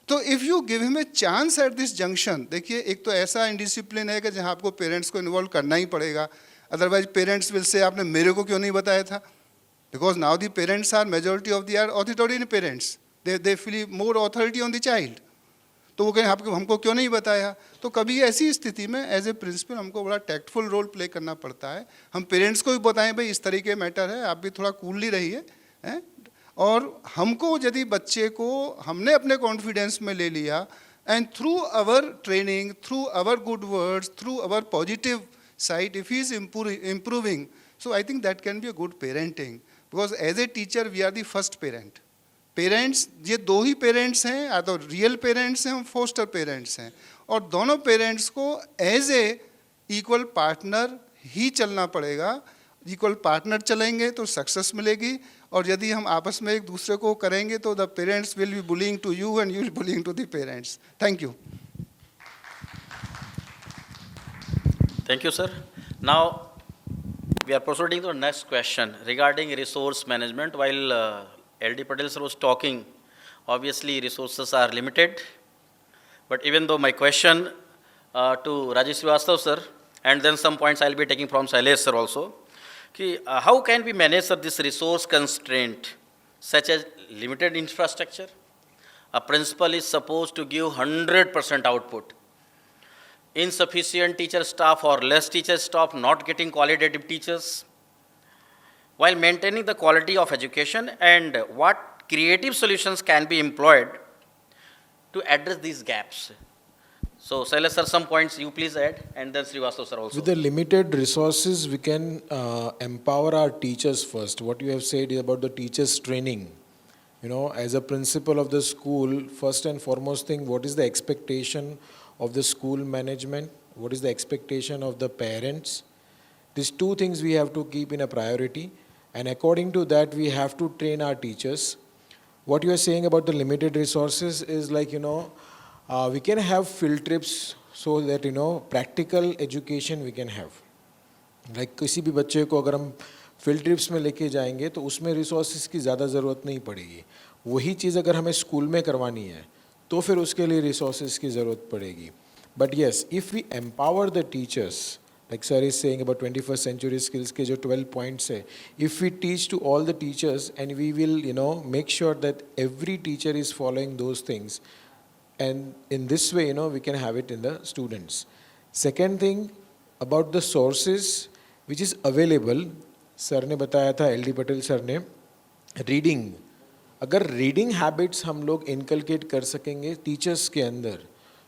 Speaker 6: तो if you give him a chance at this junction, देखिए एक तो ऐसा इंडिसिप्लिन है कि जहाँ आपको पेरेंट्स को इन्वॉल्व करना ही पड़ेगा. अदरवाइज पेरेंट्स विल से आपने मेरे को क्यों नहीं बताया था, because now the parents are majority of the are authoritarian parents. They feel more authority on the child. तो वो कहें आपको हमको क्यों नहीं बताया. तो कभी ऐसी स्थिति में एज ए प्रिंसिपल हमको बड़ा टैक्टफुल रोल प्ले करना पड़ता है. हम पेरेंट्स को भी बताएं भाई इस तरीके मैटर है, आप भी थोड़ा कूलली रहिए. और हमको यदि बच्चे को हमने अपने कॉन्फिडेंस में ले लिया, and through our training, through our good words, through our positive side, if he is improving, so I think that can be a good parenting. Because as a teacher we are the first parent. Parents, ये दो ही parents हैं, या तो real parents हैं, हम poster parents हैं. और दोनों पेरेंट्स को एज ए इक्वल पार्टनर ही चलना पड़ेगा. इक्वल पार्टनर चलेंगे तो सक्सेस मिलेगी, और यदि हम आपस में एक दूसरे को करेंगे तो the parents will be bullying to you and you will bullying to the parents. Thank you.
Speaker 2: Thank you, sir. Now, we are proceeding to the next question regarding resource management. While LD Patel sir was talking, obviously resources are limited. But even though my question to Rajesh Srivastava sir, and then some points I'll be taking from Shailesh sir also. कि how can we manage sir, this resource constraint such as limited infrastructure? A principal is supposed to give 100% output. Insufficient teacher staff or less teacher staff, not getting qualitative teachers, while maintaining the quality of education, and what creative solutions can be employed to address these gaps. So, Sailesh sir, some points you please add, and then Srivastava sir also.
Speaker 4: With the limited resources, we can empower our teachers first. What you have said is about the teachers' training. You know, as a principal of the school, first and foremost thing, what is the expectation of the school management? What is the expectation of the parents? These two things we have to keep in a priority. And according to that, we have to train our teachers. What you are saying about the limited resources is like, we can have field trips so that, practical education we can have. Like किसी भी बच्चे को अगर हम field trips में लेके जाएंगे तो उसमें रिसोर्सेज की ज़्यादा ज़रूरत नहीं पड़ेगी. वही चीज़ अगर हमें स्कूल में करवानी है तो फिर उसके लिए रिसोर्सेज की ज़रूरत पड़ेगी. But yes, if we empower the teachers, like sir is saying about 21st century skills के जो 12 points है, if we teach to all the teachers and we will make sure that every teacher is following those things, and in this way we can have it in the students. Second thing about the sources which is available, sir ने बताया था, LD Patel sir ने, reading. अगर reading habits हम लोग inculcate कर सकेंगे teachers के अंदर,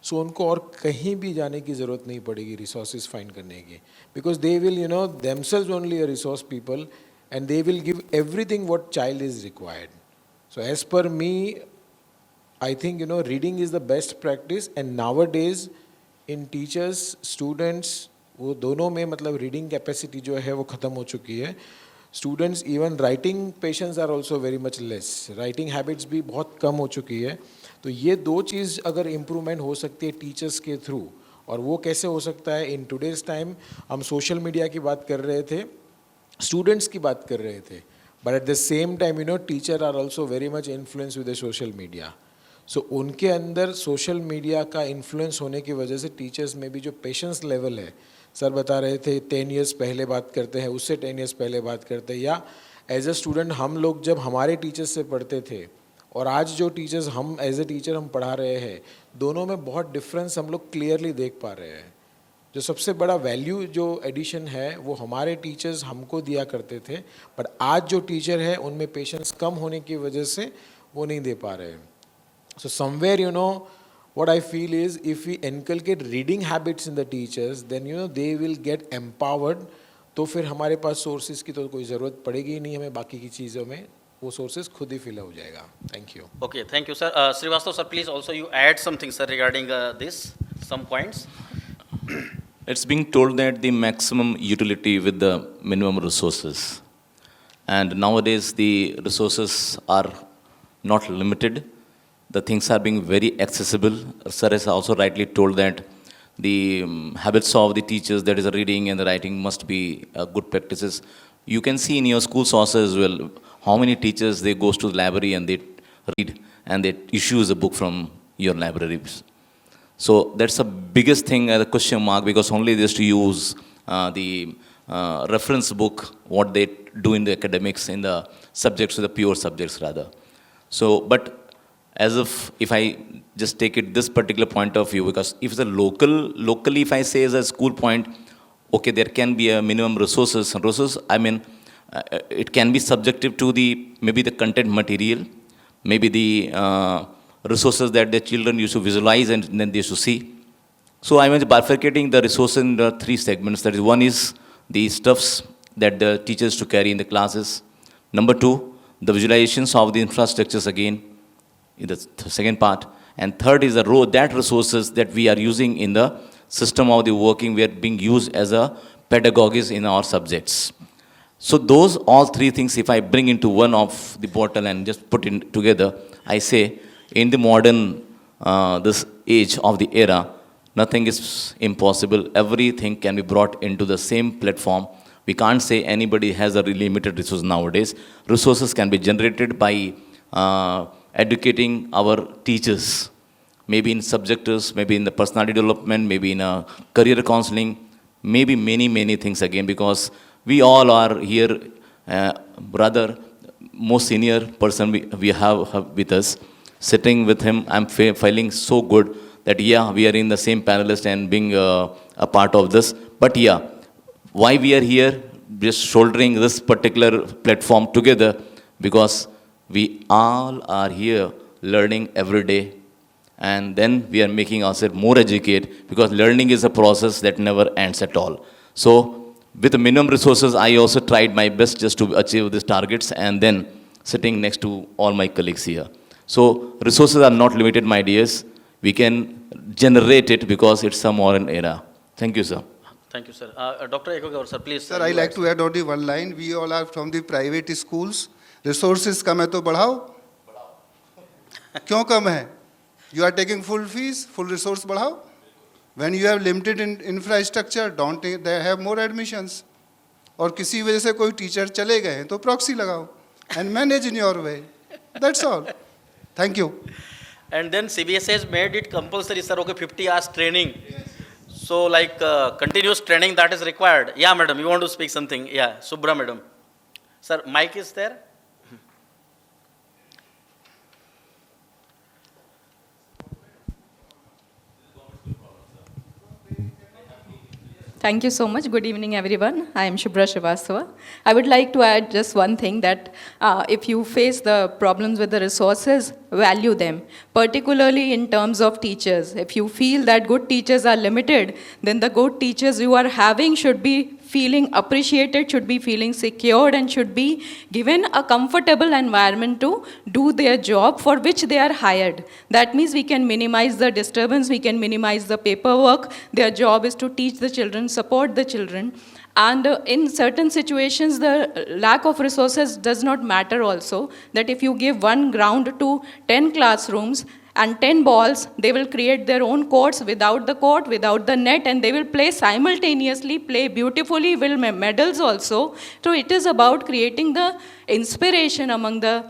Speaker 4: सो उनको और कहीं भी जाने की ज़रूरत नहीं पड़ेगी रिसोर्सेज फाइंड करने की, because they will themselves only a resource people and they will give everything what child is required. So as per me, I think reading is the best practice, and nowadays in teachers, students, वो दोनों में मतलब reading capacity जो है वो ख़त्म हो चुकी है. Students even writing patience are also very much less. Writing habits भी बहुत कम हो चुकी है. तो ये दो चीज़ अगर इम्प्रूवमेंट हो सकती है टीचर्स के थ्रू, और वो कैसे हो सकता है, इन टुडेज़ टाइम हम सोशल मीडिया की बात कर रहे थे, स्टूडेंट्स की बात कर रहे थे, but at the same time teacher are also very much influence with the social media. So उनके अंदर सोशल मीडिया का इन्फ्लुएंस होने की वजह से टीचर्स में भी जो पेशेंस लेवल है, सर बता रहे थे 10 years पहले बात करते हैं, उससे 10 years पहले बात करते हैं, या एज अ स्टूडेंट हम लोग जब हमारे टीचर्स से पढ़ते थे और आज जो टीचर्स हम एज ए टीचर हम पढ़ा रहे हैं, दोनों में बहुत डिफरेंस हम लोग क्लियरली देख पा रहे हैं. जो सबसे बड़ा वैल्यू जो एडिशन है वो हमारे टीचर्स हमको दिया करते थे, बट आज जो टीचर है उनमें पेशेंस कम होने की वजह से वो नहीं दे पा रहे हैं. So somewhere what I feel is if we inculcate reading habits in the teachers, then they will get empowered. तो फिर हमारे पास सोर्सेज की तो कोई ज़रूरत पड़ेगी ही नहीं, हमें बाकी की चीज़ों में वो सोर्सेज खुद ही फिल हो जाएगा. Thank you.
Speaker 2: Okay, thank you, sir. Srivastava sir, please also you add something, sir, regarding this, some points.
Speaker 11: It's being told that the maximum utility with the minimum resources. And nowadays the resources are not limited. The things are being very accessible. Sir has also rightly told that the habits of the teachers, that is the reading and the writing, must be good practices. You can see in your school sources as well how many teachers they goes to the library and they read and they issues a book from your libraries. So that's the biggest thing, the question mark, because only they used to use the reference book, what they do in the academics, in the subjects, the pure subjects rather. So, but as if I just take it this particular point of view, because if the locally if I say as a school point, okay, there can be a minimum resources, I mean, it can be subjective to maybe the content material, maybe the resources that the children used to visualize and then they used to see. So I was bifurcating the resources in the 3 segments. That is, one is the stuffs that the teachers to carry in the classes. Number 2, the visualizations of the infrastructures again, in the second part. And third is that resources that we are using in the system of the working, we are being used as a pedagogies in our subjects. So those all 3 things, if I bring into one of the bottle and just put it together, I say in the modern, this age of the era, nothing is impossible. Everything can be brought into the same platform. We can't say anybody has a really limited resource nowadays. Resources can be generated by educating our teachers, maybe in subjects, maybe in the personality development, maybe in a career counseling, maybe many things again, because We all are here, brother, most senior person we have with us. Sitting with him, I'm feeling so good that yeah, we are in the same panelist and being a part of this. But yeah, why we are here, just shouldering this particular platform together, because we all are here learning every day, and then we are making ourselves more educated, because learning is a process that never ends at all. So with the minimum resources, I also tried my best just to achieve these targets, and then sitting next to all my colleagues here. So resources are not limited, my dears. We can generate it because it's a modern era. Thank you, sir.
Speaker 2: Thank you, sir. Dr. Ekogaur, sir, please.
Speaker 6: Sir, I like to add only one line. We all are from the private schools. Resources कम है तो बढ़ाओ. क्यों कम है? You are taking full fees, full resource बढ़ाओ. When you have limited infrastructure, don't they have more admissions? और किसी वजह से कोई टीचर चले गए तो proxy लगाओ and manage in your way. That's all. Thank you.
Speaker 2: And then CBSE has made it compulsory, sir, okay, 50 hours training. So like continuous training that is required. Yeah, madam, you want to speak something? Yeah, Subra, madam. Sir, mic is there?
Speaker 14: Thank you so much. Good evening, everyone. I am Shubhra Srivastava. I would like to add just one thing, that if you face the problems with the resources, value them, particularly in terms of teachers. If you feel that good teachers are limited, then the good teachers you are having should be feeling appreciated, should be feeling secured, and should be given a comfortable environment to do their job for which they are hired. That means we can minimize the disturbance, we can minimize the paperwork. Their job is to teach the children, support the children. And in certain situations, the lack of resources does not matter also. That if you give one ground to 10 classrooms, and 10 balls, they will create their own courts without the court, without the net, and they will play simultaneously, play beautifully, will medals also. So it is about creating the inspiration among the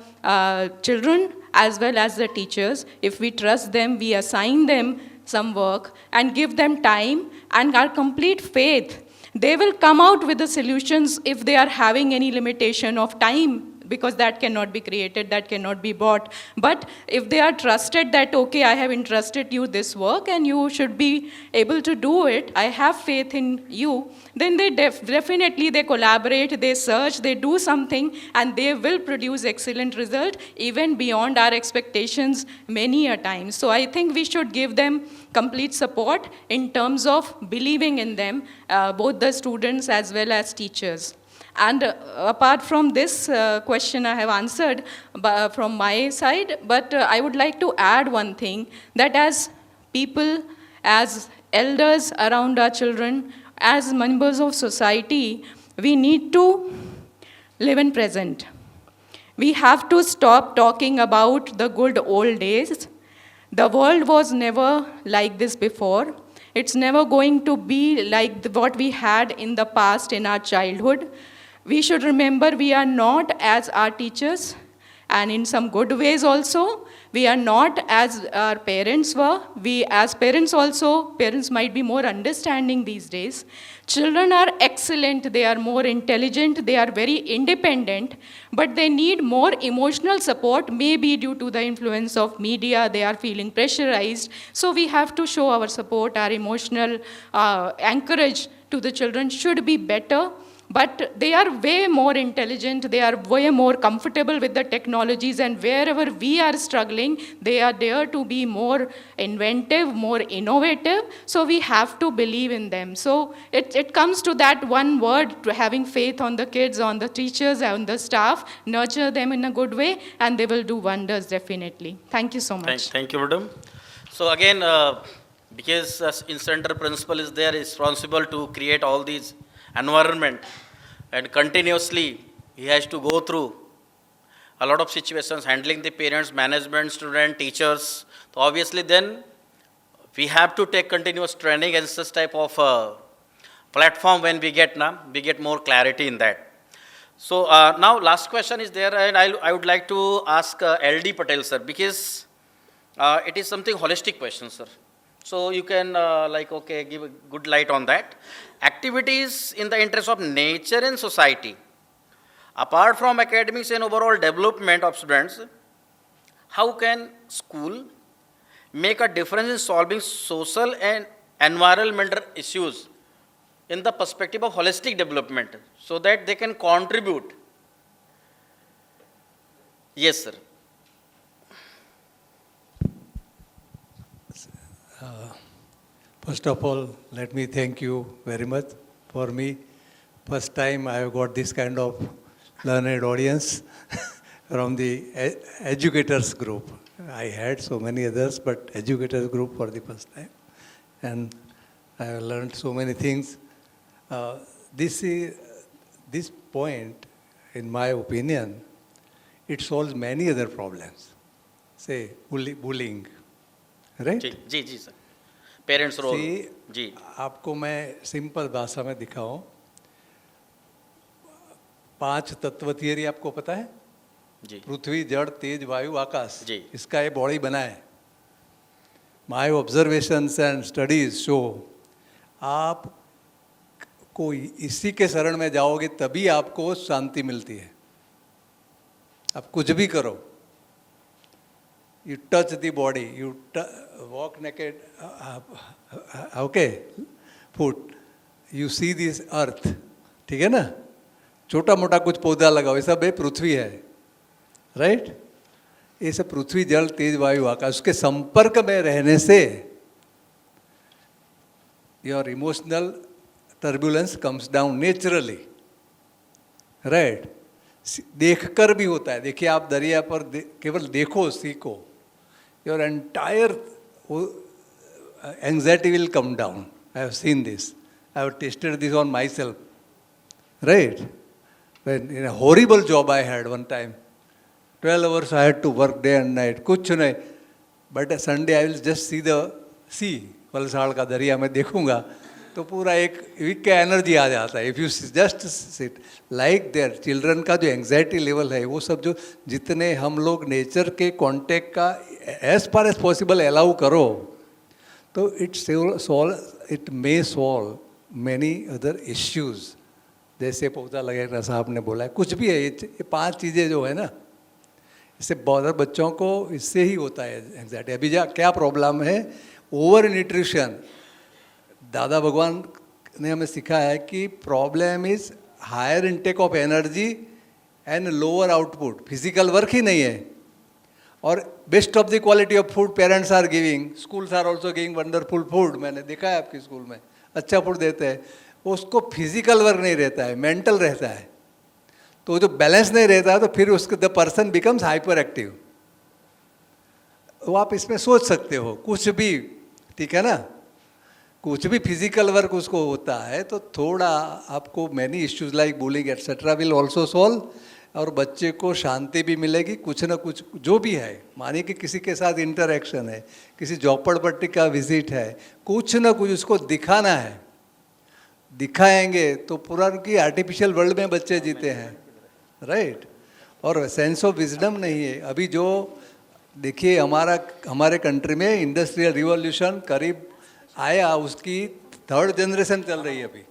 Speaker 14: children as well as the teachers. If we trust them, we assign them some work and give them time and our complete faith, they will come out with the solutions if they are having any limitation of time, because that cannot be created, that cannot be bought. But if they are trusted that, okay, I have entrusted you this work and you should be able to do it, I have faith in you, then they definitely they collaborate, they search, they do something, and they will produce excellent result, even beyond our expectations many a time. So I think we should give them complete support in terms of believing in them, both the students as well as teachers. And apart from this question I have answered from my side, but I would like to add one thing, that as people, as elders around our children, as members of society, we need to live in present. We have to stop talking about the good old days. The world was never like this before. It's never going to be like what we had in the past in our childhood. We should remember we are not as our teachers, and in some good ways also, we are not as our parents were. We as parents also, parents might be more understanding these days. Children are excellent, they are more intelligent, they are very independent, but they need more emotional support, maybe due to the influence of media, they are feeling pressurized. So we have to show our support, our emotional encourage to the children should be better. But they are way more intelligent, they are way more comfortable with the technologies, and wherever we are struggling, they are there to be more inventive, more innovative. So we have to believe in them. So it comes to that one word, to having faith on the kids, on the teachers, on the staff, nurture them in a good way, and they will do wonders definitely. Thank you so much.
Speaker 2: Thank you, madam. So again, because in center principal is there, responsible to create all these environment, and continuously he has to go through a lot of situations, handling the parents, management, student, teachers. So obviously then we have to take continuous training and such type of platform. When we get more clarity in that. So now last question is there, and I would like to ask LD Patel sir, because it is something holistic question, sir. So you can give a good light on that. activities in the interest of nature and society. Apart from academics and overall development of students, how can school make a difference in solving social and environmental issues in the perspective of holistic development so that they can contribute? Yes, sir.
Speaker 15: First of all, let me thank you very much for me. First time I have got this kind of learned audience from the educators group. I had so many others, but educators group for the first time. And I have learned so many things. This point, in my opinion, it solves many other problems. Say, bullying, right?
Speaker 2: Ji ji sir, parents role जी।
Speaker 15: आपको मैं simple भाषा में दिखाऊं, 5 तत्व theory आपको पता है
Speaker 2: जी?
Speaker 15: पृथ्वी, जड़, तेज, वायु, आकाश
Speaker 2: जी।
Speaker 15: इसका ये बॉडी बना है। My observations and studies show आप को इसी के शरण में जाओगे तभी आपको शांति मिलती है। आप कुछ भी करो, you touch the body, you walk naked, okay, foot, you see this earth, ठीक है ना? छोटा मोटा कुछ पौधा लगाओ, ये सब पृथ्वी है, राइट? ये सब पृथ्वी, जल, तेज, वायु, आकाश, उसके संपर्क में रहने से your emotional turbulence comes down naturally, right? देखकर भी होता है। देखिए आप दरिया पर केवल देखो, सीखो, your entire anxiety will come down. I have seen this. I have tested this on myself. Right? When in a horrible job I had one time, 12 hours I had to work day and night. कुछ नहीं. But a Sunday I will just see the sea. Valsad का दरिया में देखूंगा तो पूरा एक week का एनर्जी आ जाता है। If you just sit like their children का जो एंग्जाइटी लेवल है वो सब जो जितने हम लोग नेचर के कांटेक्ट का as far as possible allow करो तो it may solve many other issues. जैसे पौधा लगेगा साहब ने बोला है, कुछ भी है, ये 5 चीज़ें जो है ना, इससे बहुत बच्चों को इससे ही होता है एंग्जाइटी। अभी क्या प्रॉब्लम है? Over nutrition. दादा भगवान ने हमें सिखाया है कि problem is higher intake of energy and lower output. Physical work ही नहीं है और best of the quality of food parents are giving, schools are also giving wonderful food. मैंने देखा है आपके स्कूल में अच्छा फूड देते हैं, उसको फिजिकल वर्क नहीं रहता है, मेंटल रहता है। तो जो बैलेंस नहीं रहता है तो फिर उसके the person becomes hyper active. वो आप इसमें सोच सकते हो कुछ भी, ठीक है ना? कुछ भी फिजिकल वर्क उसको होता है तो थोड़ा आपको many issues like bullying etcetera will also solve और बच्चे को शांति भी मिलेगी। कुछ ना कुछ जो भी है, मानिए कि किसी के साथ इंटरेक्शन है, किसी झोपड़पट्टी का विजिट है, कुछ ना कुछ उसको दिखाना है। दिखाएंगे तो पूरा की आर्टिफिशियल वर्ल्ड में बच्चे जीते हैं, राइट? और सेंस ऑफ विजडम नहीं है। अभी जो देखिए हमारे कंट्री में इंडस्ट्रियल रिवॉल्यूशन करीब आया, उसकी 3rd जनरेशन चल रही है अभी।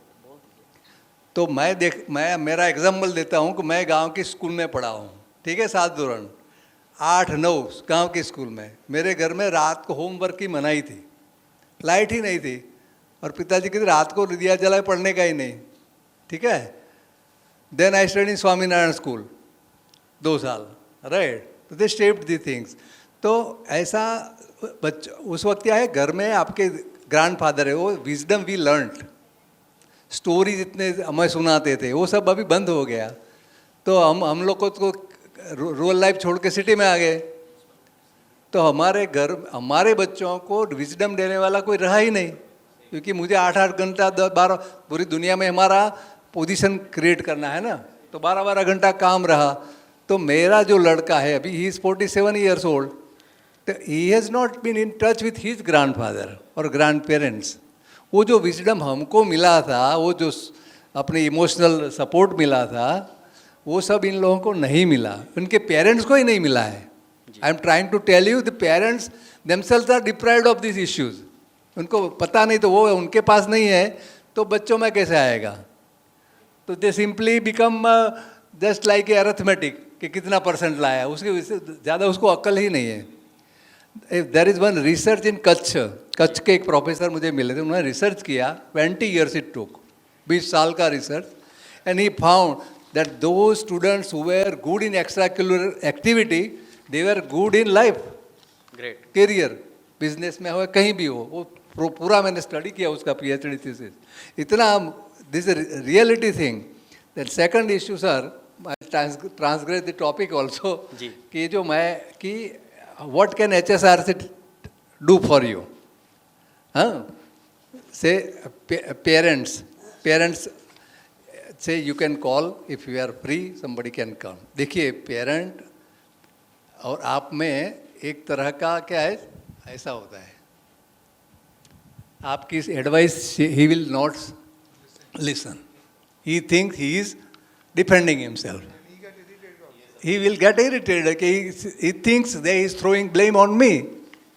Speaker 15: तो मैं मेरा एग्जाम्पल देता हूँ कि मैं गांव की स्कूल में पढ़ा हूँ, ठीक है? 7 दौरान 8-9 गांव की स्कूल में। मेरे घर में रात को होमवर्क की मनाही थी, लाइट ही नहीं थी और पिताजी कहते रात को दिया जलाए पढ़ने का ही नहीं, ठीक है? Then I study in Swaminarayan school 2 साल, राइट? तो दे शेप्ड दी थिंग्स। तो ऐसा उस वक्त क्या है, घर में आपके ग्रैंडफादर है, वो विजडम वी लर्नड, स्टोरी जितने हमें सुनाते थे वो सब अभी बंद हो गया। तो हम लोग को रूरल लाइफ छोड़ के सिटी में आ गए। तो हमारे बच्चों को विजडम देने वाला कोई रहा ही नहीं, क्योंकि मुझे 8-8 घंटा 10-12 पूरी दुनिया में हमारा पोजीशन क्रिएट करना है ना, तो 12-12 घंटा काम रहा। तो मेरा जो लड़का है अभी, ही इज़ 47 ईयर्स ओल्ड, तो he has not been in touch with his grandfather और ग्रैंड पेरेंट्स। वो जो विजडम हमको मिला था, वो जो अपने इमोशनल सपोर्ट मिला था, वो सब इन लोगों को नहीं मिला, उनके पेरेंट्स को ही नहीं मिला है। I am trying to tell you the parents themselves are deprived of this issues. उनको पता नहीं, तो वो उनके पास नहीं है तो बच्चों में कैसे आएगा? तो दे simply become just like a arithmetic कि कितना परसेंट लाया, उसके ज़्यादा उसको अक्ल ही नहीं है। देर इज़ वन रिसर्च इन कच्छ के एक प्रोफेसर मुझे मिले थे, उन्होंने रिसर्च किया, 20 years इट टुक, 20 साल का research, and he found that those students who were good in extra curricular activity, they were good in life,
Speaker 2: great,
Speaker 15: career, business में हो कहीं भी हो, वो पूरा मैंने स्टडी किया उसका PhD थीसिस। इतना this reality thing. That second issue sir, transgress the topic also, कि जो मैं कि what can HSRC do for you? हाँ, से पेरेंट्स से you can call if you are free, somebody can come. देखिए parent और आप में एक तरह का क्या है, ऐसा होता है, आपकी advice he will not listen, he thinks he is defending himself, he will get irritated कि he thinks they is throwing blame on me.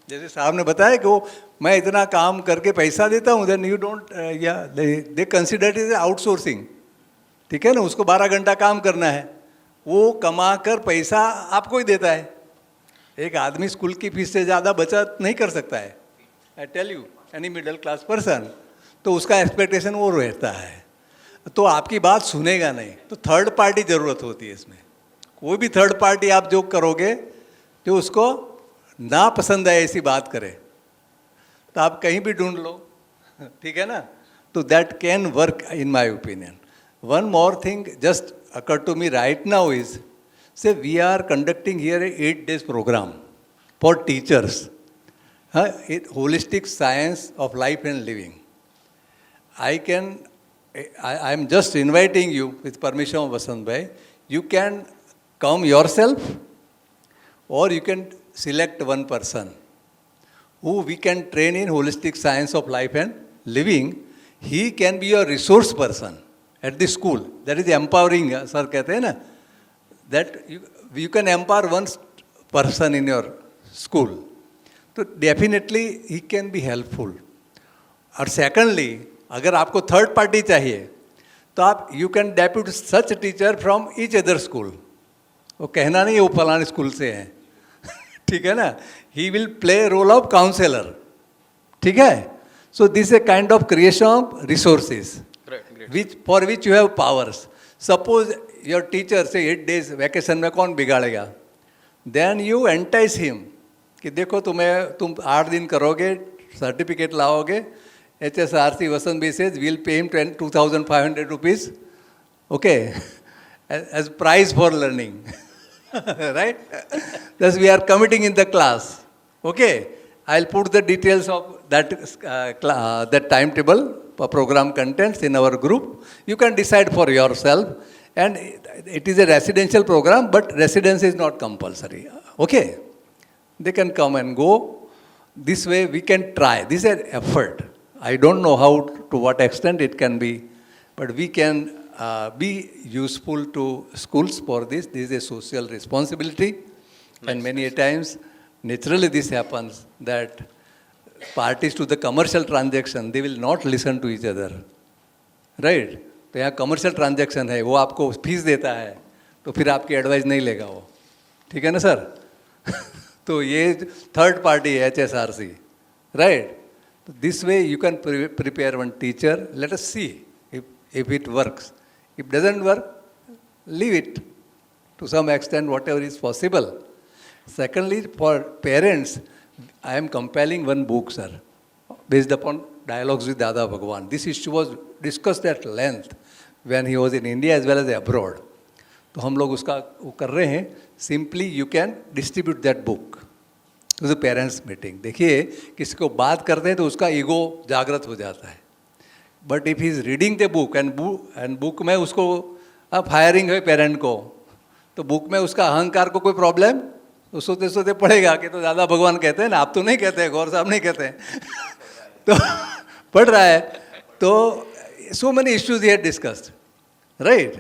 Speaker 15: जैसे साहब ने बताया कि वो मैं इतना काम करके पैसा देता हूँ, देन यू डोंट, या they consider it is outsourcing, ठीक है ना, उसको 12 घंटा काम करना है, वो कमा कर पैसा आपको ही देता है। एक आदमी स्कूल की फीस से ज़्यादा बचत नहीं कर सकता है, I tell you, any middle class person, तो उसका एक्सपेक्टेशन वो रहता है, तो आपकी बात सुनेगा नहीं, तो थर्ड पार्टी ज़रूरत होती है इसमें। कोई भी थर्ड पार्टी आप जो करोगे, जो उसको ना पसंद है ऐसी बात करे, तो आप कहीं भी ढूंढ लो, ठीक है ना, तो that can work in my opinion. One more thing just occurred to me right now is, say we are conducting here a 8 days program for teachers, holistic science of life and living. I am just inviting you with permission of Vasant Bhai, you can come yourself or you can select one person who we can train in holistic science of life and living. He can be your resource person at the school. That is empowering, sir कहते हैं ना, that you can empower one person in your school. तो definitely he can be helpful. और secondly, अगर आपको third party चाहिए, तो आप you can depute such a teacher from each other school. वो कहना नहीं है वो फलाने स्कूल से हैं, ठीक है ना, he will play role of counselor, ठीक है। So this is a kind of creation of resources, for which you have powers. Suppose your teacher say 8 days vacation में कौन बिगाड़ेगा, then you entice him कि देखो तुम 8 दिन करोगे, सर्टिफिकेट लाओगे, HSRC Vasant Bhai says we'll pay him 2,500 rupees, okay, as price for learning, right? Thus we are committing in the class, okay. I'll put the details of that timetable, program contents in our group. You can decide for yourself, and it is a residential program, but residence is not compulsory, okay. They can come and go. This way we can try. This is an effort. I don't know how, to what extent it can be, but we can be useful to schools for this. This is a social responsibility. Nice. And many a times, naturally this happens, that parties to the commercial transaction, they will not listen to each other, right? तो यहाँ commercial transaction है, वो आपको fees देता है, तो फिर आपकी एडवाइस नहीं लेगा वो, ठीक है ना सर? तो ये थर्ड पार्टी है HSRC, right? This way you can prepare one teacher. Let us see if it works. If it doesn't work, leave it to some extent, whatever is possible. Secondly, for parents, I am compiling one book, sir, based upon dialogues with Dada Bhagwan. This issue was discussed at length when he was in India as well as abroad. तो हम लोग उसका वो कर रहे हैं. Simply you can distribute that book to the parents meeting. देखिए किसी को बात करते हैं तो उसका ईगो जागृत हो जाता है. But if he is reading the book and book में उसको फायरिंग है पेरेंट को, तो बुक में उसका अहंकार को कोई प्रॉब्लम, तो सोते सोते पढ़ेगा कि तो दादा भगवान कहते हैं ना, आप तो नहीं कहते हैं, गौर साहब नहीं कहते हैं. तो पढ़ रहा है. तो so many issues he had discussed, right?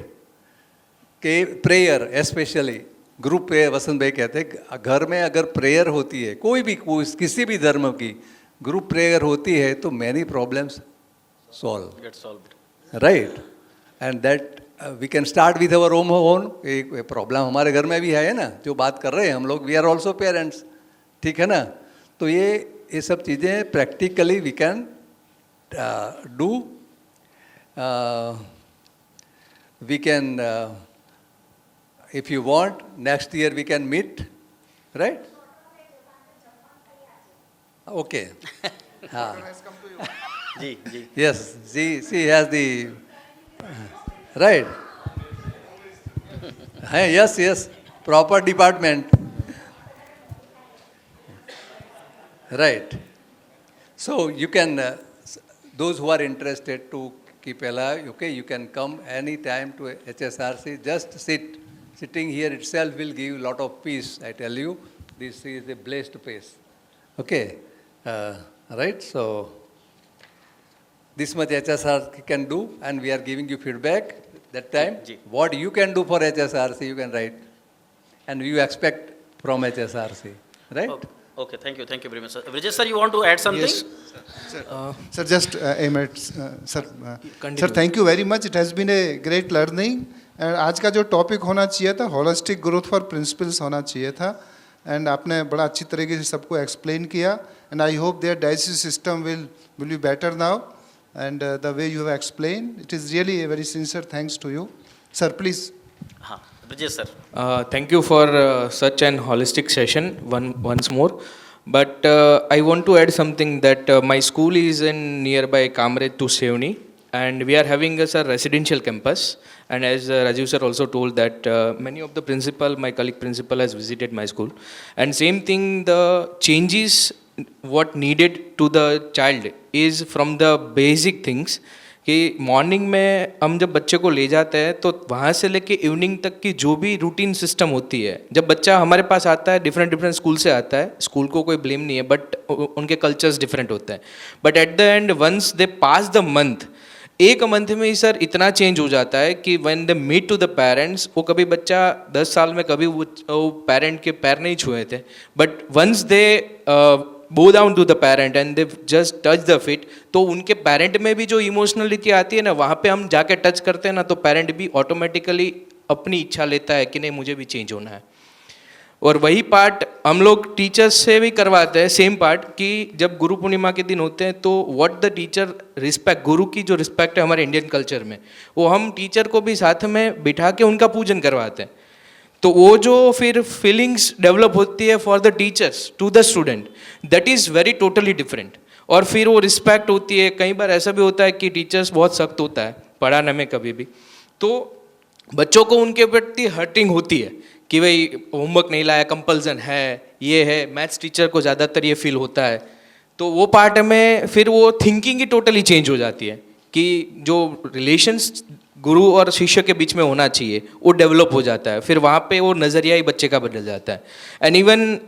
Speaker 15: कि प्रेयर स्पेशली ग्रुप प्रेयर, वसंत भाई कहते हैं घर में अगर प्रेयर होती है, कोई भी किसी भी धर्म की ग्रुप प्रेयर होती है तो many problems solve.
Speaker 2: Get solved.
Speaker 15: Right? And that we can start with our own. एक प्रॉब्लम हमारे घर में भी है ना, जो बात कर रहे हैं हम लोग, वी आर ऑल्सो पेरेंट्स, ठीक है ना? तो ये सब चीज़ें practically we can do. We can, if you want, next year we can meet, right? Okay. हाँ.
Speaker 2: जी जी.
Speaker 15: Yes, she has the, right? Yes, proper department. Right. So you can, those who are interested to keep alive, okay, you can come anytime to HSRC, just sitting here itself will give you a lot of peace, I tell you. This is a blessed place. Okay, right, so this much HSRC can do, and we are giving you feedback that time. What you can do for HSRC, you can write, and you expect from HSRC, right?
Speaker 2: Okay, thank you very much, sir. Brijesh sir, you want to add something?
Speaker 6: Yes. Sir, just a minute. Sir, thank you very much. It has been a great learning. And आज का जो topic होना चाहिए था, holistic growth for principles होना चाहिए था. And आपने बड़ा अच्छी तरीके से सबको एक्सप्लेन किया. And I hope their diocese system will be better now. And the way you have explained, it is really a very sincere thanks to you. Sir, please.
Speaker 2: हाँ, Brijesh sir.
Speaker 16: Thank you for such an holistic session once more. But I want to add something that my school is in nearby Kamrej to Sevni, and we are having a residential campus. And as Rajiv sir also told that many of the principal, my colleague principal has visited my school. And same thing, the changes what needed to the child is from the basic things कि morning में हम जब बच्चे को ले जाते हैं तो वहाँ से लेके इवनिंग तक की जो भी रूटीन सिस्टम होती है, जब बच्चा हमारे पास आता है डिफरेंट स्कूल से आता है, स्कूल को कोई ब्लेम नहीं है, बट उनके कल्चर्स डिफरेंट होते हैं, but at the end once they pass the month, एक मंथ में ही सर इतना चेंज हो जाता है कि when they meet to the parents, वो कभी बच्चा 10 साल में कभी वो पेरेंट के पैर नहीं छुए थे, but once they bow down to the parent and they just touch the feet, तो उनके पेरेंट में भी जो इमोशनलिटी आती है ना, वहाँ पे हम जाके टच करते हैं ना, तो पेरेंट भी ऑटोमेटिकली अपनी इच्छा लेता है कि नहीं मुझे भी चेंज होना है. और वही पार्ट हम लोग टीचर्स से भी करवाते हैं, सेम पार्ट कि जब गुरु पूर्णिमा के दिन होते हैं तो व्हाट द टीचर रिस्पेक्ट, गुरु की जो रिस्पेक्ट है हमारे इंडियन कल्चर में, वो हम टीचर को भी साथ में बिठा के उनका पूजन करवाते हैं. तो वो जो फिर फीलिंग्स डेवलप होती है for the teachers to the student, that is very totally different. और फिर वो रिस्पेक्ट होती है. कई बार ऐसा भी होता है कि टीचर्स बहुत सख्त होता है पढ़ाने में कभी भी, तो बच्चों को उनके प्रति हर्टिंग होती है कि भाई होमवर्क नहीं लाया, कंपल्सन है, ये है. मैथ्स टीचर को ज़्यादातर ये फील होता है. तो वो पार्ट में फिर वो थिंकिंग ही टोटली चेंज हो जाती है कि जो रिलेशंस गुरु और शिष्य के बीच में होना चाहिए वो डेवलप हो जाता है. फिर वहाँ पे वो नज़रिया ही बच्चे का बदल जाता है. एंड इवन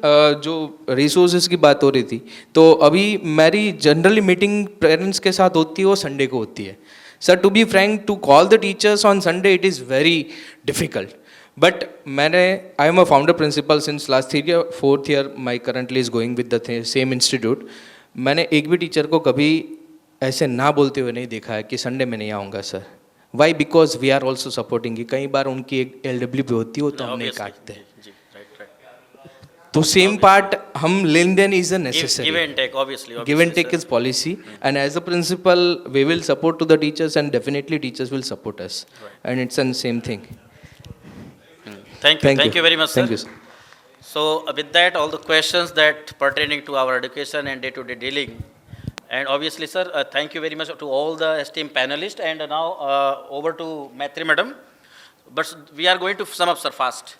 Speaker 16: जो रिसोर्सेज की बात हो रही थी, तो अभी मेरी जनरली मीटिंग पेरेंट्स के साथ होती है वो संडे को होती है. Sir to be frank, to call the teachers on Sunday it is very difficult. But I am a founder principal since last 4th year my currently is going with the same institute. मैंने एक भी teacher को कभी ऐसे ना बोलते हुए नहीं देखा है कि संडे में नहीं आऊँगा sir. Why? Because we are also supporting. कई बार उनकी एक LW भी होती हो तो हम नहीं काटते. तो सेम पार्ट हम लेन देन is a necessary.
Speaker 2: Give and take, obviously.
Speaker 16: Give and take is policy, and as a principal, we will support to the teachers, and definitely teachers will support us. And it's the same thing.
Speaker 2: Thank you very much, sir.
Speaker 16: Thank you, sir.
Speaker 2: So with that, all the questions that pertaining to our education and day-to-day dealing. And obviously, sir, thank you very much to all the esteemed panelists. And now over to Maitri Madam. But we are going to sum up, sir, fast.